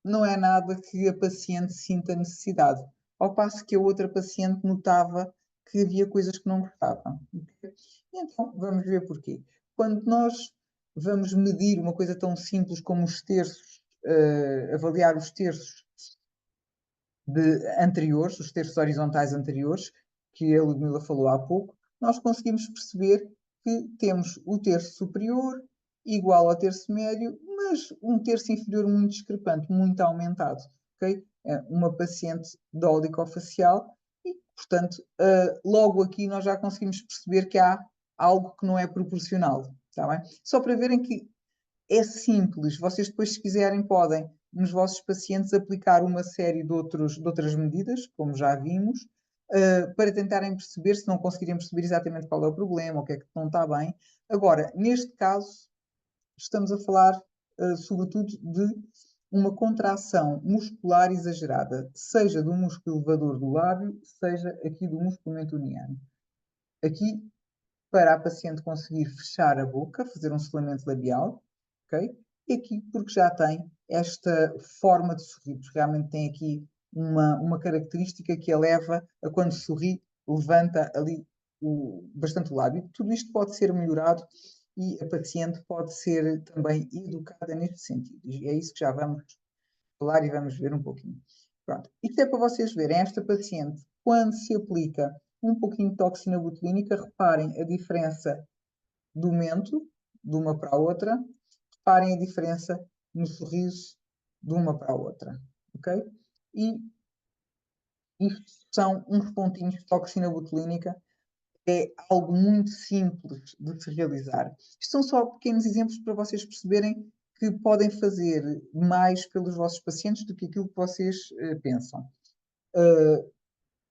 não é nada que a paciente sinta necessidade. Ao passo que a outra paciente notava que havia coisas que não gostava. Okay? E então, vamos ver porquê. Quando nós vamos medir uma coisa tão simples como os terços, avaliar os terços anteriores, os terços horizontais anteriores, que a Ludmila falou há pouco, nós conseguimos perceber que temos o terço superior igual ao terço médio, mas um terço inferior muito discrepante, muito aumentado. Okay? É uma paciente de ólicofacial e Portanto, logo aqui nós já conseguimos perceber que há algo que não é proporcional, está bem? Só para verem que é simples. Vocês depois, se quiserem, podem, nos vossos pacientes, aplicar uma série de outras medidas, como já vimos, para tentarem perceber, se não conseguirem perceber exatamente qual é o problema, o que é que não está bem. Agora, neste caso, estamos a falar, sobretudo, de uma contração muscular exagerada, seja do músculo elevador do lábio, seja aqui do músculo mentoniano. Aqui, para a paciente conseguir fechar a boca, fazer um selamento labial, ok? E aqui, porque já tem esta forma de sorrir, porque realmente tem aqui uma característica que a leva a, quando sorri, levanta ali bastante o lábio. Tudo isto pode ser melhorado e a paciente pode ser também educada neste sentido. E é isso que já vamos falar e vamos ver um pouquinho. Pronto. Isto é para vocês verem. Esta paciente, quando se aplica um pouquinho de toxina botulínica, reparem a diferença do mento, de uma para a outra. Reparem a diferença no sorriso de uma para a outra. Ok? E isto são uns pontinhos de toxina botulínica. É algo muito simples de se realizar. Isto são só pequenos exemplos para vocês perceberem que podem fazer mais pelos vossos pacientes do que aquilo que vocês pensam.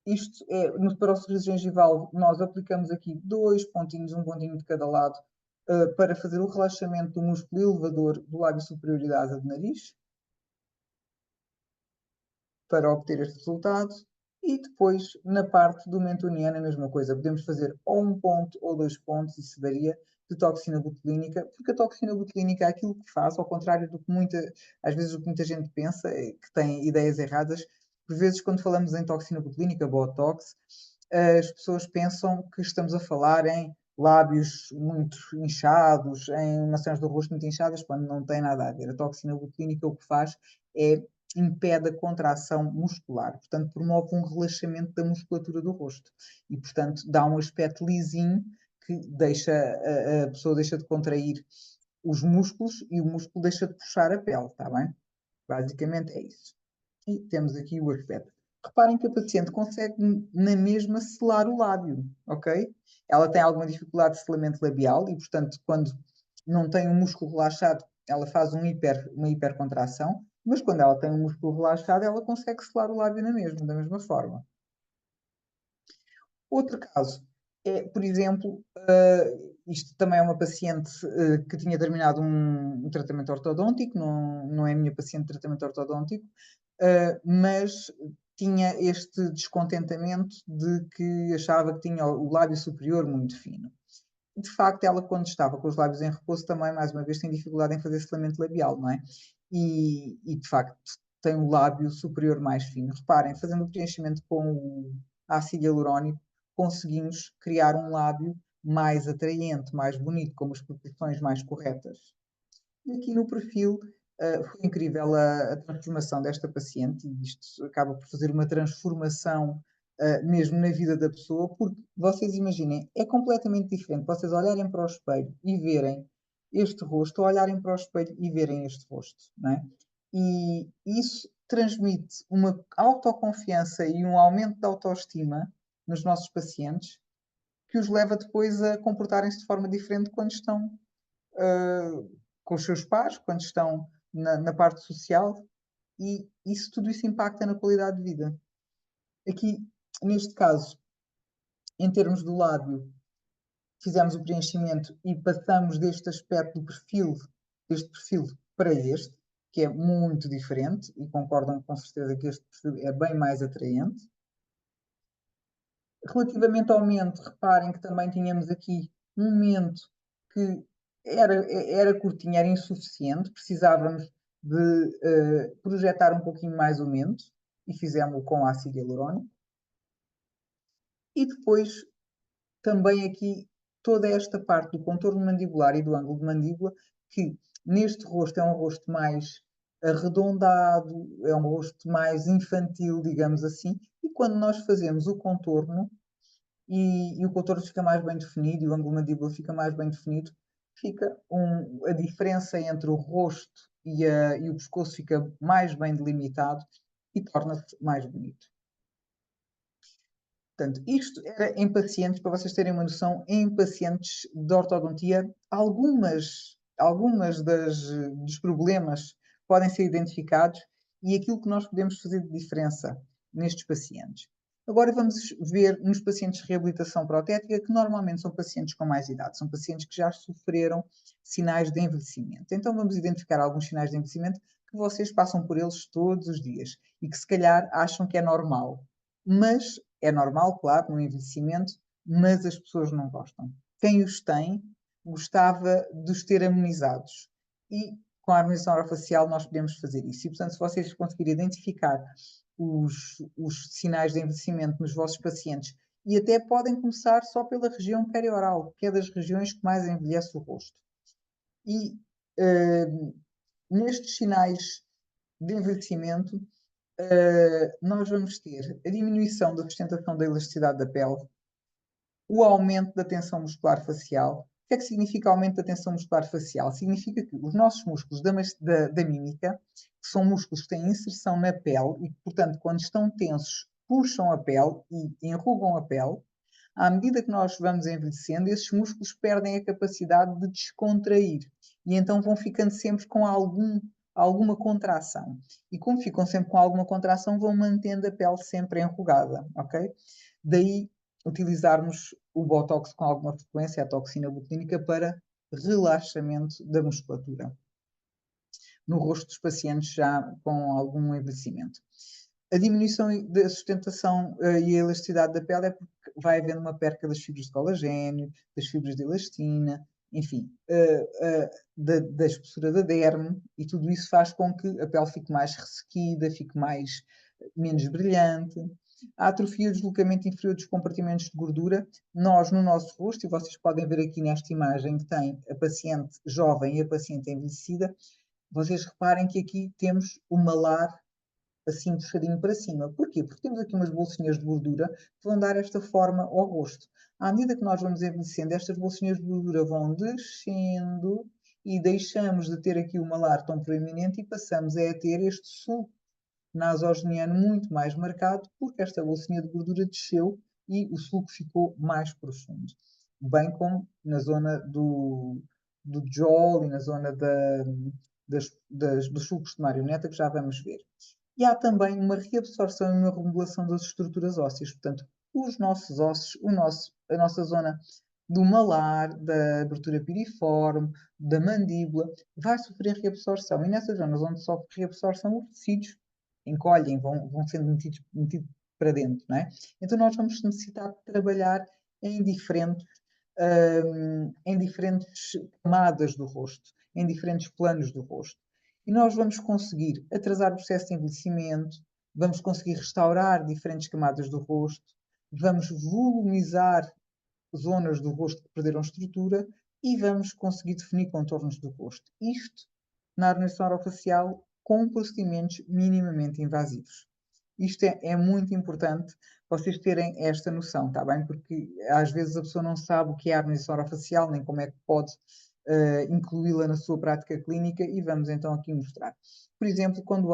Isto é, para o sorriso gengival, nós aplicamos aqui 2 pontinhos, um pontinho de cada lado, para fazer o relaxamento do músculo elevador do lábio superior e da asa de nariz, para obter este resultado. E depois, na parte do mentoniano, a mesma coisa. Podemos fazer ou um ponto ou 2 pontos, isso varia, de toxina botulínica, porque a toxina botulínica é aquilo que faz, ao contrário do que às vezes o que muita gente pensa, que tem ideias erradas. Por vezes, quando falamos em toxina botulínica, Botox, as pessoas pensam que estamos a falar em lábios muito inchados, em maçãs do rosto muito inchadas, quando não tem nada a ver. A toxina botulínica o que faz é impede a contração muscular, portanto promove um relaxamento da musculatura do rosto e, portanto, dá um aspecto lisinho que deixa a pessoa deixa de contrair os músculos e o músculo deixa de puxar a pele, está bem? Basicamente é isso. E temos aqui o aspecto. Reparem que a paciente consegue na mesma selar o lábio, ok? Ela tem alguma dificuldade de selamento labial e, portanto, quando não tem o músculo relaxado, ela faz uma hipercontração, mas quando ela tem o músculo relaxado, ela consegue selar o lábio da mesma forma. Outro caso é, por exemplo, isto também é uma paciente que tinha terminado um tratamento ortodôntico, não é a minha paciente de tratamento ortodôntico, mas tinha este descontentamento de que achava que tinha o lábio superior muito fino. De facto, ela, quando estava com os lábios em repouso, também, mais uma vez, tem dificuldade em fazer selamento labial, não é? E de facto, tem o lábio superior mais fino. Reparem, fazendo o preenchimento com o ácido hialurónico, conseguimos criar um lábio mais atraente, mais bonito, com as proporções mais corretas. E aqui no perfil foi incrível a transformação desta paciente, e isto acaba por fazer uma transformação mesmo na vida da pessoa, porque vocês imaginem, é completamente diferente vocês olharem para o espelho e verem este rosto, ou olharem para o espelho e verem este rosto, não é? E isso transmite uma autoconfiança e um aumento da autoestima nos nossos pacientes, que os leva depois a comportarem-se de forma diferente quando estão com os seus pares, quando estão na parte social, e tudo isso impacta na qualidade de vida. Aqui, neste caso, em termos do lábio, fizemos o preenchimento e passamos deste aspecto deste perfil para este, que é muito diferente, e concordam com certeza que este perfil é bem mais atraente. Relativamente ao mento, reparem que também tínhamos aqui um mento que era curtinho, era insuficiente, precisávamos de projetar um pouquinho mais o mento e fizemos-o com ácido hialurónico. E depois também aqui toda esta parte do contorno mandibular e do ângulo de mandíbula, que neste rosto é um rosto mais arredondado, é um rosto mais infantil, digamos assim, e quando nós fazemos o contorno, e o contorno fica mais bem definido e o ângulo mandíbula fica mais bem definido, fica a diferença entre o rosto e o pescoço fica mais bem delimitado e torna-se mais bonito. Portanto, isto era em pacientes, para vocês terem uma noção, em pacientes de ortodontia, algumas dos problemas podem ser identificados e aquilo que nós podemos fazer de diferença nestes pacientes. Agora vamos ver nos pacientes de reabilitação protética, que normalmente são pacientes com mais idade, são pacientes que já sofreram sinais de envelhecimento. Então vamos identificar alguns sinais de envelhecimento que vocês passam por eles todos os dias e que se calhar acham que é normal. Mas é normal, claro, no envelhecimento, mas as pessoas não gostam. Quem os tem gostava de os ter harmonizados. E com a harmonização orofacial nós podemos fazer isso. E, portanto, se vocês conseguirem identificar os sinais de envelhecimento nos vossos pacientes, e até podem começar só pela região perioral, que é das regiões que mais envelhece o rosto. E nestes sinais de envelhecimento, nós vamos ter a diminuição da sustentação da elasticidade da pele, o aumento da tensão muscular facial. O que é que significa aumento da tensão muscular facial? Significa que os nossos músculos da mímica, que são músculos que têm inserção na pele e que, portanto, quando estão tensos, puxam a pele e enrugam a pele. À medida que nós vamos envelhecendo, esses músculos perdem a capacidade de descontrair e então vão ficando sempre com alguma contração. E como ficam sempre com alguma contração, vão mantendo a pele sempre enrugada, ok? Daí utilizarmos o Botox com alguma frequência, a toxina botulínica, para relaxamento da musculatura no rosto dos pacientes já com algum envelhecimento. A diminuição da sustentação e a elasticidade da pele é porque vai havendo uma perca das fibras de colagênio, das fibras de elastina, enfim, da espessura da derme, e tudo isso faz com que a pele fique mais ressequida, fique menos brilhante. A atrofia e o deslocamento inferior dos compartimentos de gordura, nós no nosso rosto, e vocês podem ver aqui nesta imagem que tem a paciente jovem e a paciente envelhecida, vocês reparem que aqui temos o malar assim puxadinho para cima. Porquê? Porque temos aqui umas bolsinhas de gordura que vão dar esta forma ao rosto. À medida que nós vamos envelhecendo, estas bolsinhas de gordura vão descendo e deixamos de ter aqui o malar tão proeminente e passamos a ter este sulco nasogeniano muito mais marcado, porque esta bolsinha de gordura desceu e o sulco ficou mais profundo. Bem como na zona do jaw e na zona dos sulcos de marioneta, que já vamos ver. E há também uma reabsorção e uma remodelação das estruturas ósseas. Portanto, os nossos ossos, a nossa zona do malar, da abertura piriforme, da mandíbula, vai sofrer reabsorção. E nessas zonas onde sofre reabsorção, os tecidos encolhem, vão sendo metidos para dentro, não é? Então nós vamos necessitar de trabalhar em diferentes camadas do rosto, em diferentes planos do rosto. E nós vamos conseguir atrasar o processo de envelhecimento, vamos conseguir restaurar diferentes camadas do rosto, vamos volumizar zonas do rosto que perderam estrutura e vamos conseguir definir contornos do rosto. Isto na harmonização orofacial com procedimentos minimamente invasivos. Isto é muito importante vocês terem esta noção, está bem? Porque às vezes a pessoa não sabe o que é a harmonização orofacial, nem como é que pode incluí-la na sua prática clínica e vamos então aqui mostrar. Por exemplo, quando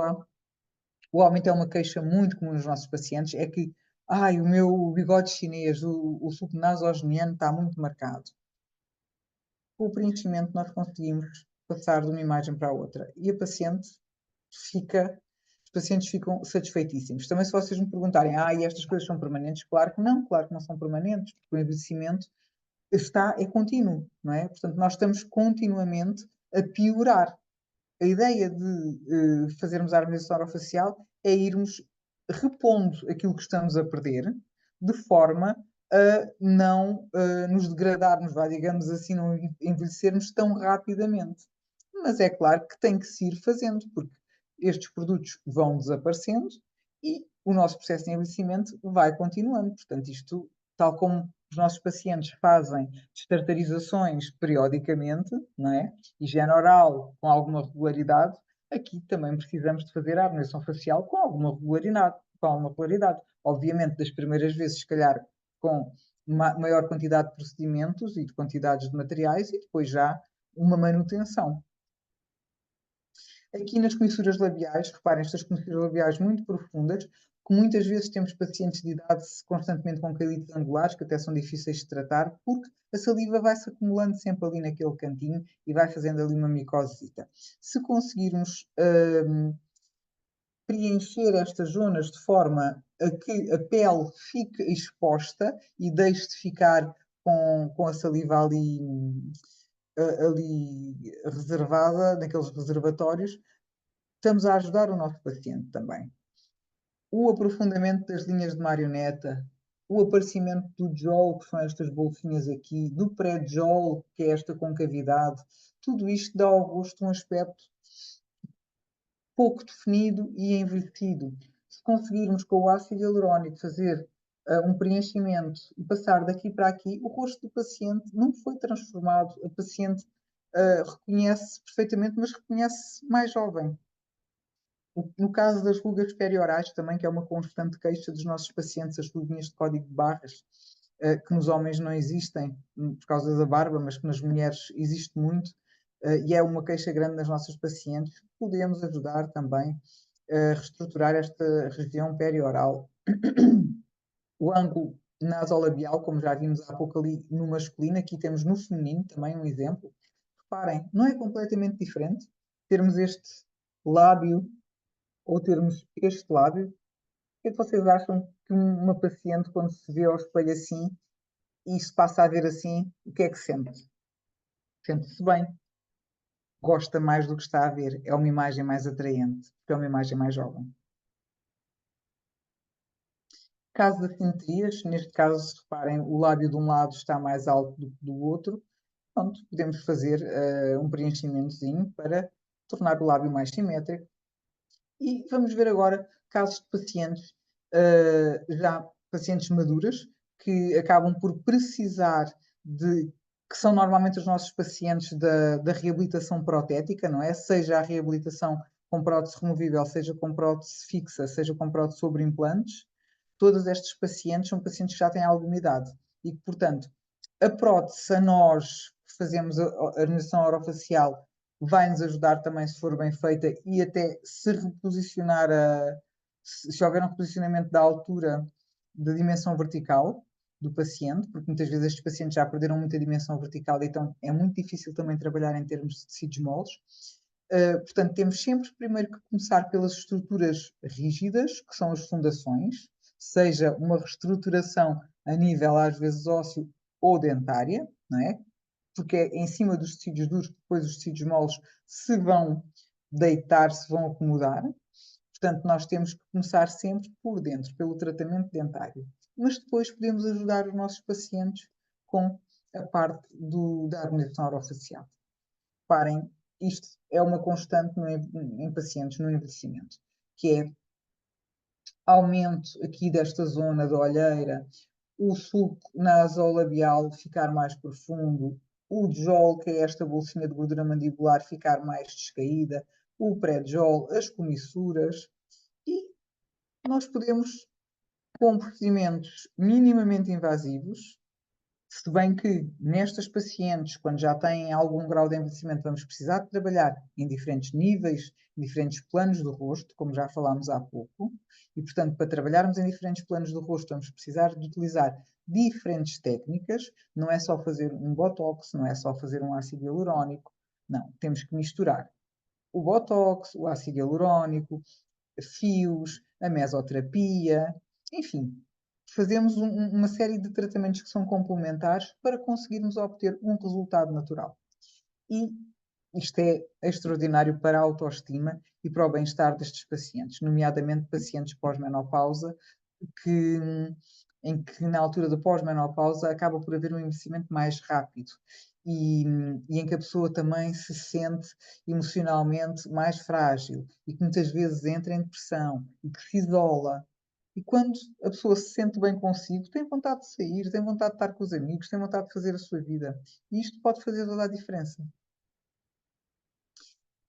o aumento é uma queixa muito comum nos nossos pacientes, é que o meu bigode chinês, o sulco nasogeniano está muito marcado. Com o preenchimento nós conseguimos passar de uma imagem para a outra e os pacientes ficam satisfeitíssimos. Também se vocês me perguntarem, e estas coisas são permanentes? Claro que não são permanentes, porque o envelhecimento é contínuo, não é? Portanto, nós estamos continuamente a piorar. A ideia de fazermos a harmonização orofacial é irmos repondo aquilo que estamos a perder, de forma a não nos degradarmos, digamos assim, não envelhecermos tão rapidamente. Mas é claro que tem que se ir fazendo, porque estes produtos vão desaparecendo e o nosso processo de envelhecimento vai continuando. Portanto, isto, tal como os nossos pacientes fazem destartarizações periodicamente, não é? Higiene oral com alguma regularidade, aqui também precisamos de fazer a harmonização facial com alguma regularidade. Obviamente, das primeiras vezes, se calhar, com maior quantidade de procedimentos e de quantidades de materiais e depois já uma manutenção. Aqui nas comissuras labiais, reparem, estas comissuras labiais muito profundas, que muitas vezes temos pacientes de idade constantemente com calites angulares, que até são difíceis de tratar, porque a saliva vai-se acumulando sempre ali naquele cantinho e vai fazendo ali uma micosita. Se conseguirmos preencher estas zonas de forma a que a pele fique exposta e deixe de ficar com a saliva ali reservada, naqueles reservatórios, estamos a ajudar o nosso paciente também. O aprofundamento das linhas de marioneta, o aparecimento do jol, que são estas bolsinhas aqui, do pré-jol, que é esta concavidade, tudo isto dá ao rosto um aspecto pouco definido e envelhecido. Se conseguirmos com o ácido hialurónico fazer um preenchimento e passar daqui para aqui, o rosto do paciente não foi transformado. A paciente reconhece perfeitamente, mas reconhece mais jovem. No caso das rugas periorais, também, que é uma constante queixa dos nossos pacientes, as ruguinhas de código de barras, que nos homens não existem por causa da barba, mas que nas mulheres existe muito, e é uma queixa grande nas nossas pacientes, podemos ajudar também a reestruturar esta região perioral. O ângulo nasolabial, como já vimos há pouco ali no masculino, aqui temos no feminino também um exemplo. Reparem, não é completamente diferente termos este lábio ou termos este lábio. O que é que vocês acham que uma paciente, quando se vê ao espelho assim e se passa a ver assim, o que é que sente? Sente-se bem, gosta mais do que está a ver, é uma imagem mais atraente, porque é uma imagem mais jovem. Caso de assimetrias, neste caso, reparem, o lábio de um lado está mais alto do que do outro, pronto, podemos fazer um preenchimentozinho para tornar o lábio mais simétrico. E vamos ver agora casos de pacientes, já pacientes maduras, que acabam por precisar que são normalmente os nossos pacientes da reabilitação protética, não é? Seja a reabilitação com prótese removível, seja com prótese fixa, seja com prótese sobre implantes. Todos estes pacientes são pacientes que já têm alguma idade e que, portanto, a prótese, a nós que fazemos a harmonização orofacial, vai-nos ajudar também se for bem feita e até se reposicionar, se houver um reposicionamento da altura da dimensão vertical do paciente, porque muitas vezes estes pacientes já perderam muita dimensão vertical, então é muito difícil também trabalhar em termos de tecidos moles. Portanto, temos sempre primeiro que começar pelas estruturas rígidas, que são as fundações, seja uma reestruturação a nível, às vezes, ósseo ou dentária, não é? Porque é em cima dos tecidos duros que depois os tecidos moles se vão deitar, se vão acomodar. Portanto, nós temos que começar sempre por dentro, pelo tratamento dentário. Mas depois podemos ajudar os nossos pacientes com a parte da harmonização orofacial. Reparem, isto é uma constante em pacientes no envelhecimento, que é aumento aqui desta zona da olheira, o sulco nasolabial ficar mais profundo, o jol, que é esta bolsinha de gordura mandibular, ficar mais descaída, o pré-jol, as comissuras, e nós podemos, com procedimentos minimamente invasivos, se bem que nestas pacientes, quando já têm algum grau de envelhecimento, vamos precisar de trabalhar em diferentes níveis, em diferentes planos do rosto, como já falámos há pouco, e portanto, para trabalharmos em diferentes planos do rosto, vamos precisar de utilizar diferentes técnicas, não é só fazer um botox, não é só fazer um ácido hialurónico, não, temos que misturar o botox, o ácido hialurónico, fios, a mesoterapia, enfim, fazemos uma série de tratamentos que são complementares para conseguirmos obter um resultado natural. E isto é extraordinário para a autoestima e para o bem-estar destes pacientes, nomeadamente pacientes pós-menopausa, que, em que na altura da pós-menopausa acaba por haver um envelhecimento mais rápido e em que a pessoa também se sente emocionalmente mais frágil e que muitas vezes entra em depressão e que se isola. E quando a pessoa se sente bem consigo, tem vontade de sair, tem vontade de estar com os amigos, tem vontade de fazer a sua vida. E isto pode fazer toda a diferença.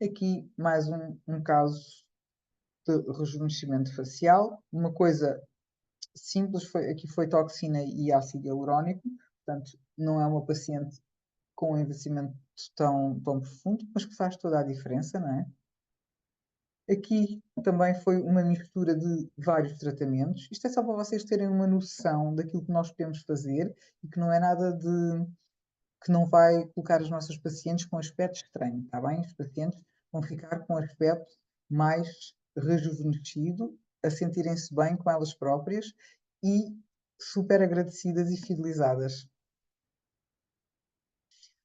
Aqui mais um caso de rejuvenescimento facial. Uma coisa simples aqui foi toxina e ácido hialurónico. Portanto, não é uma paciente com um envelhecimento tão profundo, mas que faz toda a diferença, não é? Aqui também foi uma mistura de vários tratamentos. Isto é só para vocês terem uma noção daquilo que nós podemos fazer e que não é nada de que não vai colocar as nossas pacientes com aspecto estranho, está bem? Os pacientes vão ficar com aspecto mais rejuvenescido, a sentirem-se bem com elas próprias e super agradecidas e fidelizadas.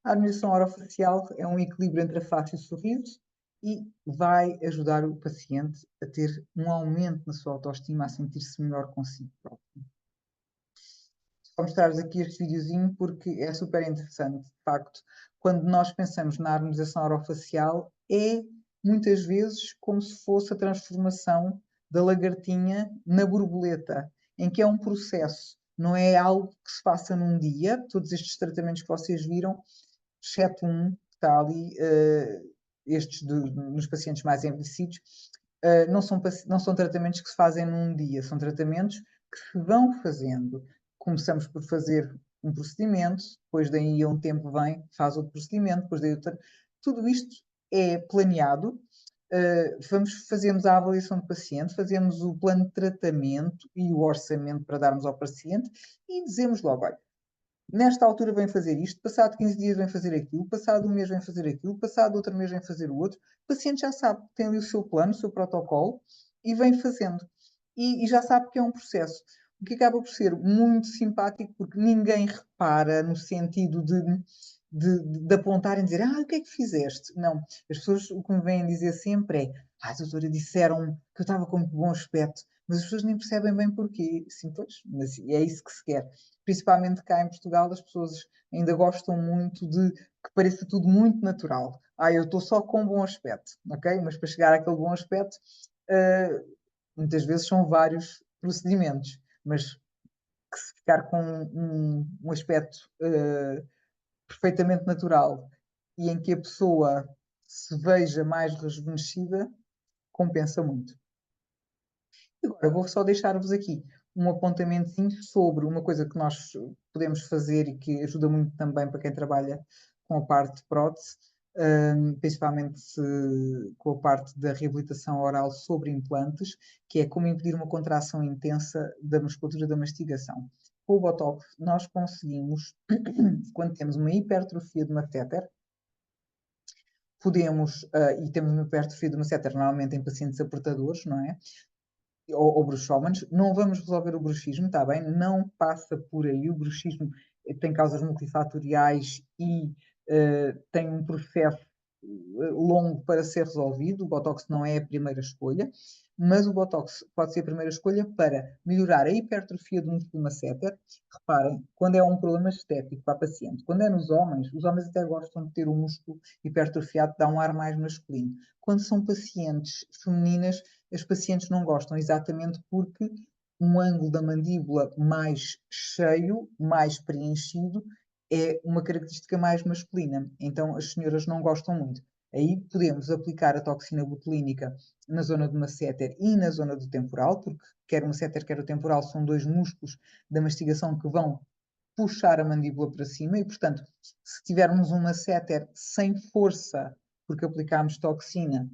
A harmonização orofacial é um equilíbrio entre a face e o sorriso e vai ajudar o paciente a ter um aumento na sua autoestima, a sentir-se melhor consigo próprio. Vou mostrar-vos aqui este videozinho porque é super interessante. De facto, quando nós pensamos na harmonização orofacial, é muitas vezes como se fosse a transformação da lagartinha na borboleta, em que é um processo, não é algo que se faça num dia. Todos estes tratamentos que vocês viram, exceto um que está ali, nos pacientes mais envelhecidos, não são tratamentos que se fazem num dia, são tratamentos que se vão fazendo. Começamos por fazer um procedimento, depois daí a um tempo faz outro procedimento, depois daí outro. Tudo isto é planeado. Fazemos a avaliação do paciente, fazemos o plano de tratamento e o orçamento para darmos ao paciente e dizemos logo, olha, nesta altura vem fazer isto, passado 15 dias vem fazer aquilo, passado um mês vem fazer aquilo, passado outro mês vem fazer o outro. O paciente já sabe, tem ali o seu plano, o seu protocolo e vem fazendo. E já sabe que é um processo. O que acaba por ser muito simpático, porque ninguém repara no sentido de apontarem e dizer, o que é que fizeste? Não, as pessoas o que me vêm dizer sempre é, doutora, disseram que eu estava com muito bom aspecto, mas as pessoas nem percebem bem porquê. Sim, pois, mas é isso que se quer. Principalmente cá em Portugal, as pessoas ainda gostam muito de que pareça tudo muito natural. Eu estou só com um bom aspecto, ok? Mas para chegar àquele bom aspecto, muitas vezes são vários procedimentos, mas que se ficar com um aspecto perfeitamente natural e em que a pessoa se veja mais rejuvenescida, compensa muito. Agora, vou só deixar-vos aqui um apontamentozinho sobre uma coisa que nós podemos fazer e que ajuda muito também para quem trabalha com a parte de prótese, principalmente com a parte da reabilitação oral sobre implantes, que é como impedir uma contração intensa da musculatura da mastigação. Com o Botox, nós conseguimos, quando temos uma hipertrofia de masseter, podemos, e temos uma hipertrofia de masseter normalmente em pacientes apertadores, não é? Ou bruxómanos, não vamos resolver o bruxismo, está bem? Não passa por aí. O bruxismo tem causas multifatoriais e tem um processo longo para ser resolvido. O Botox não é a primeira escolha, mas o Botox pode ser a primeira escolha para melhorar a hipertrofia do músculo masseter. Reparem, quando é um problema estético para a paciente, quando é nos homens, os homens até gostam de ter o músculo hipertrofiado, dá um ar mais masculino. Quando são pacientes femininas, as pacientes não gostam, exatamente porque um ângulo da mandíbula mais cheio, mais preenchido, é uma característica mais masculina. Então as senhoras não gostam muito. Aí podemos aplicar a toxina botulínica na zona do masseter e na zona do temporal, porque quer o masseter, quer o temporal são dois músculos da mastigação que vão puxar a mandíbula para cima e, portanto, se tivermos um masseter sem força, porque aplicámos toxina,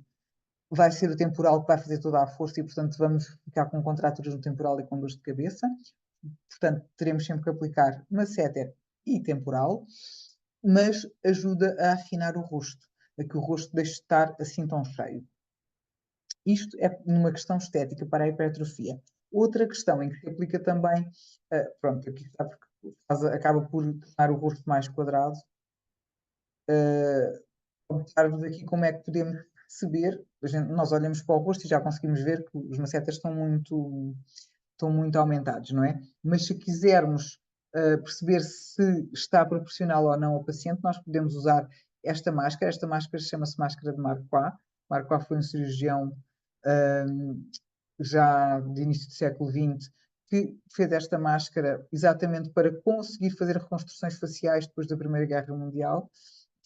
vai ser o temporal que vai fazer toda a força e, portanto, vamos ficar com contraturas no temporal e com dores de cabeça. Portanto, teremos sempre que aplicar masseter e temporal, mas ajuda a afinar o rosto, a que o rosto deixe de estar assim tão cheio. Isto é uma questão estética para a hipertrofia. Outra questão em que se aplica também, pronto, aqui está porque acaba por tornar o rosto mais quadrado. Vou mostrar-vos aqui como é que podemos perceber. Nós olhamos para o rosto e já conseguimos ver que os massetas estão muito aumentados, não é? Mas se quisermos perceber se está proporcional ou não ao paciente, nós podemos usar esta máscara. Esta máscara chama-se máscara de Marquardt. Marquardt foi um cirurgião já de início do século XX que fez esta máscara exatamente para conseguir fazer reconstruções faciais depois da Primeira Guerra Mundial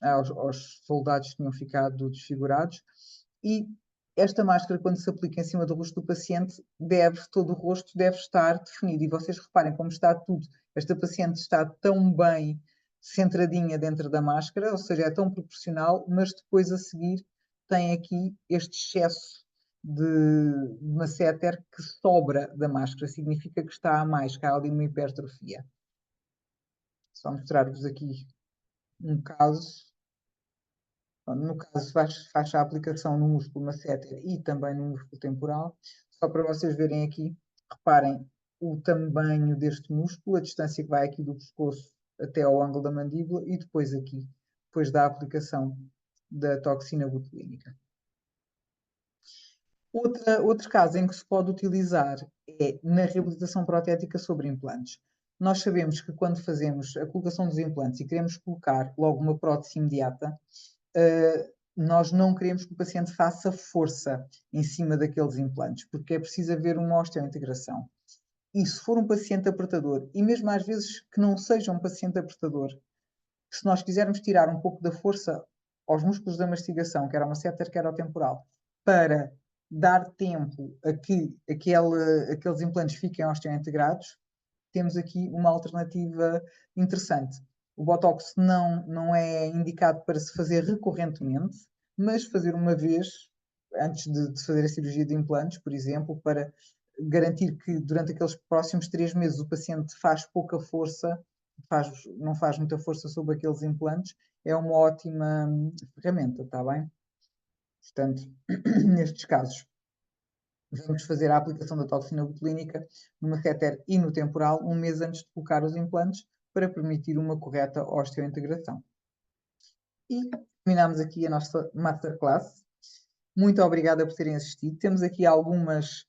aos soldados que tinham ficado desfigurados. E esta máscara, quando se aplica em cima do rosto do paciente, todo o rosto deve estar definido. E vocês reparem como está tudo. Esta paciente está tão bem centradinha dentro da máscara, ou seja, é tão proporcional, mas depois a seguir tem aqui este excesso de masseter que sobra da máscara, significa que está a mais, que há ali uma hipertrofia. Só mostrar-vos aqui um caso. No caso, faz a aplicação no músculo masseter e também no músculo temporal. Só para vocês verem aqui, reparem o tamanho deste músculo, a distância que vai aqui do pescoço até ao ângulo da mandíbula e depois aqui, depois da aplicação da toxina botulínica. Outro caso em que se pode utilizar é na reabilitação protética sobre implantes. Nós sabemos que quando fazemos a colocação dos implantes e queremos colocar logo uma prótese imediata, nós não queremos que o paciente faça força em cima daqueles implantes, porque é preciso haver uma osteointegração. E se for um paciente apertador, e mesmo às vezes que não seja um paciente apertador, se nós quisermos tirar um pouco da força aos músculos da mastigação, quer ao masseter, quer ao temporal, para dar tempo a que aqueles implantes fiquem osteointegrados, temos aqui uma alternativa interessante. O Botox não é indicado para se fazer recorrentemente, mas fazer uma vez, antes de fazer a cirurgia de implantes, por exemplo, para garantir que durante aqueles próximos 3 meses o paciente faz pouca força, não faz muita força sobre aqueles implantes, é uma ótima ferramenta, está bem? Portanto, nestes casos, vamos fazer a aplicação da toxina botulínica no masseter e no temporal 1 mês antes de colocar os implantes para permitir uma correta osteointegração. E terminamos aqui a nossa masterclass. Muito obrigada por terem assistido. Temos aqui algumas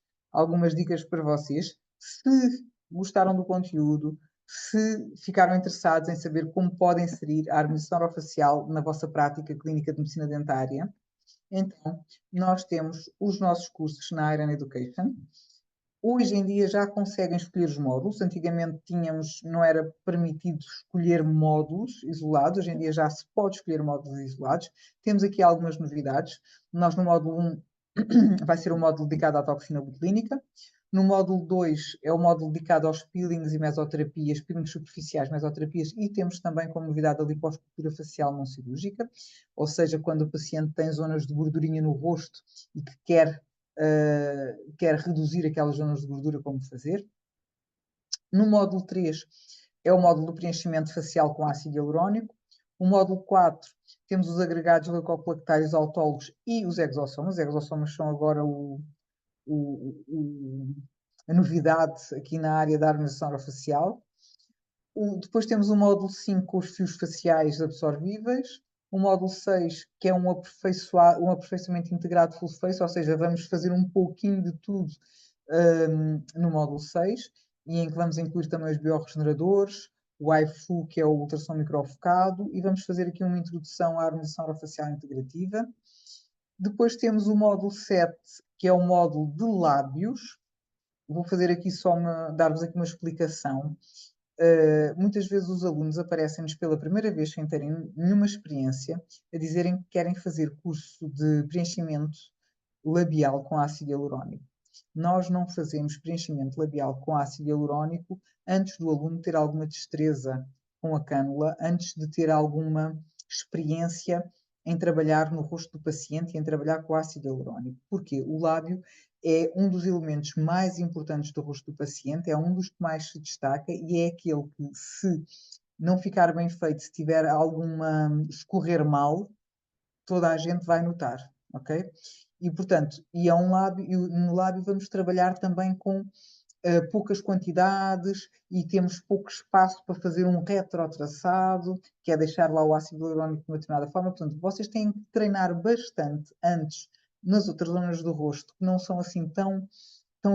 dicas para vocês. Se gostaram do conteúdo, se ficaram interessados em saber como podem inserir a harmonização orofacial na vossa prática clínica de medicina dentária, então, nós temos os nossos cursos na Iron Education. Hoje em dia já conseguem escolher os módulos. Antigamente não era permitido escolher módulos isolados. Hoje em dia já se pode escolher módulos isolados. Temos aqui algumas novidades. Nós no módulo 1 vai ser um módulo dedicado à toxina botulínica. No módulo 2 é o módulo dedicado aos peelings e mesoterapias, peelings superficiais, mesoterapias, e temos também como novidade a liposcultura facial não cirúrgica, ou seja, quando o paciente tem zonas de gordurinha no rosto e que quer reduzir aquelas zonas de gordura, como fazer. No módulo 3 é o módulo do preenchimento facial com ácido hialurónico. O módulo 4 temos os agregados leucoplaquetários autólogos e os exossomas. Os exossomas são agora a novidade aqui na área da harmonização orofacial. Depois temos o módulo 5 com os fios faciais absorvíveis. O módulo 6, que é um aperfeiçoamento integrado full face, ou seja, vamos fazer um pouquinho de tudo no módulo 6, e em que vamos incluir também os biorregeneradores, o AIFU, que é o ultrassom microfocado, e vamos fazer aqui uma introdução à harmonização orofacial integrativa. Depois temos o módulo 7, que é o módulo de lábios. Vou fazer aqui dar-vos aqui uma explicação. Muitas vezes os alunos aparecem-nos pela primeira vez sem terem nenhuma experiência a dizerem que querem fazer curso de preenchimento labial com ácido hialurónico. Nós não fazemos preenchimento labial com ácido hialurónico antes do aluno ter alguma destreza com a cânula, antes de ter alguma experiência em trabalhar no rosto do paciente e em trabalhar com ácido hialurónico. Porque o lábio é um dos elementos mais importantes do rosto do paciente, é um dos que mais se destaca e é aquele que, se não ficar bem feito, se tiver escorrer mal, toda a gente vai notar, ok? E, portanto, é um lábio, e no lábio vamos trabalhar também com poucas quantidades e temos pouco espaço para fazer um retrotraçado, que é deixar lá o ácido hialurónico de uma determinada forma. Portanto, vocês têm que treinar bastante antes nas outras zonas do rosto, que não são assim tão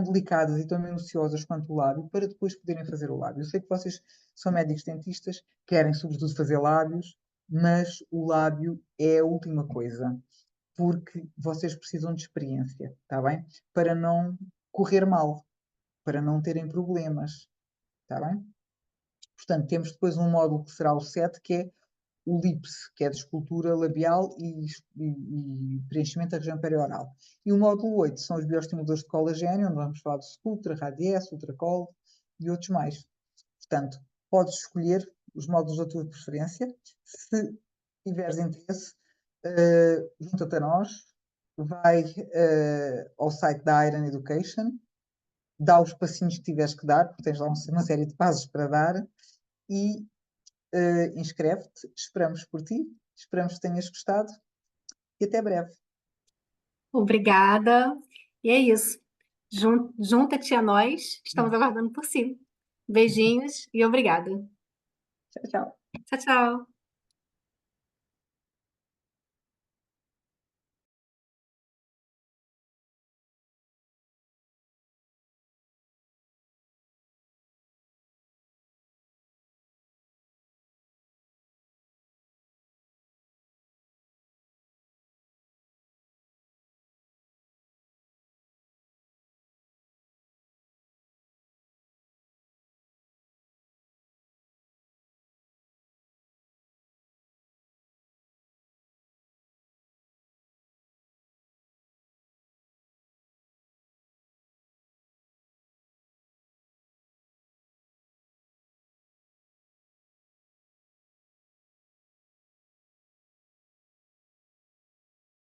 delicadas e tão minuciosas quanto o lábio, para depois poderem fazer o lábio. Eu sei que vocês são médicos dentistas, querem sobretudo fazer lábios, mas o lábio é a última coisa, porque vocês precisam de experiência, está bem? Para não correr mal, para não terem problemas, está bem? Portanto, temos depois um módulo que será o 7, que é o LIPS, que é de escultura labial e preenchimento da região perioral. E o módulo 8 são os bioestimuladores de colagênio, onde vamos falar de Sculptra, Radiesse, Ultracol e outros mais. Portanto, podes escolher os módulos da tua preferência. Se tiveres interesse, junta-te a nós, vai ao site da Iron Education, dá os passinhos que tiveres que dar, porque tens lá uma série de passos para dar, e inscreve-te. Esperamos por ti, esperamos que tenhas gostado e até breve. Obrigada. E é isso. Junta-te a nós, estamos aguardando por si. Beijinhos e obrigada. Tchau, tchau. Tchau, tchau.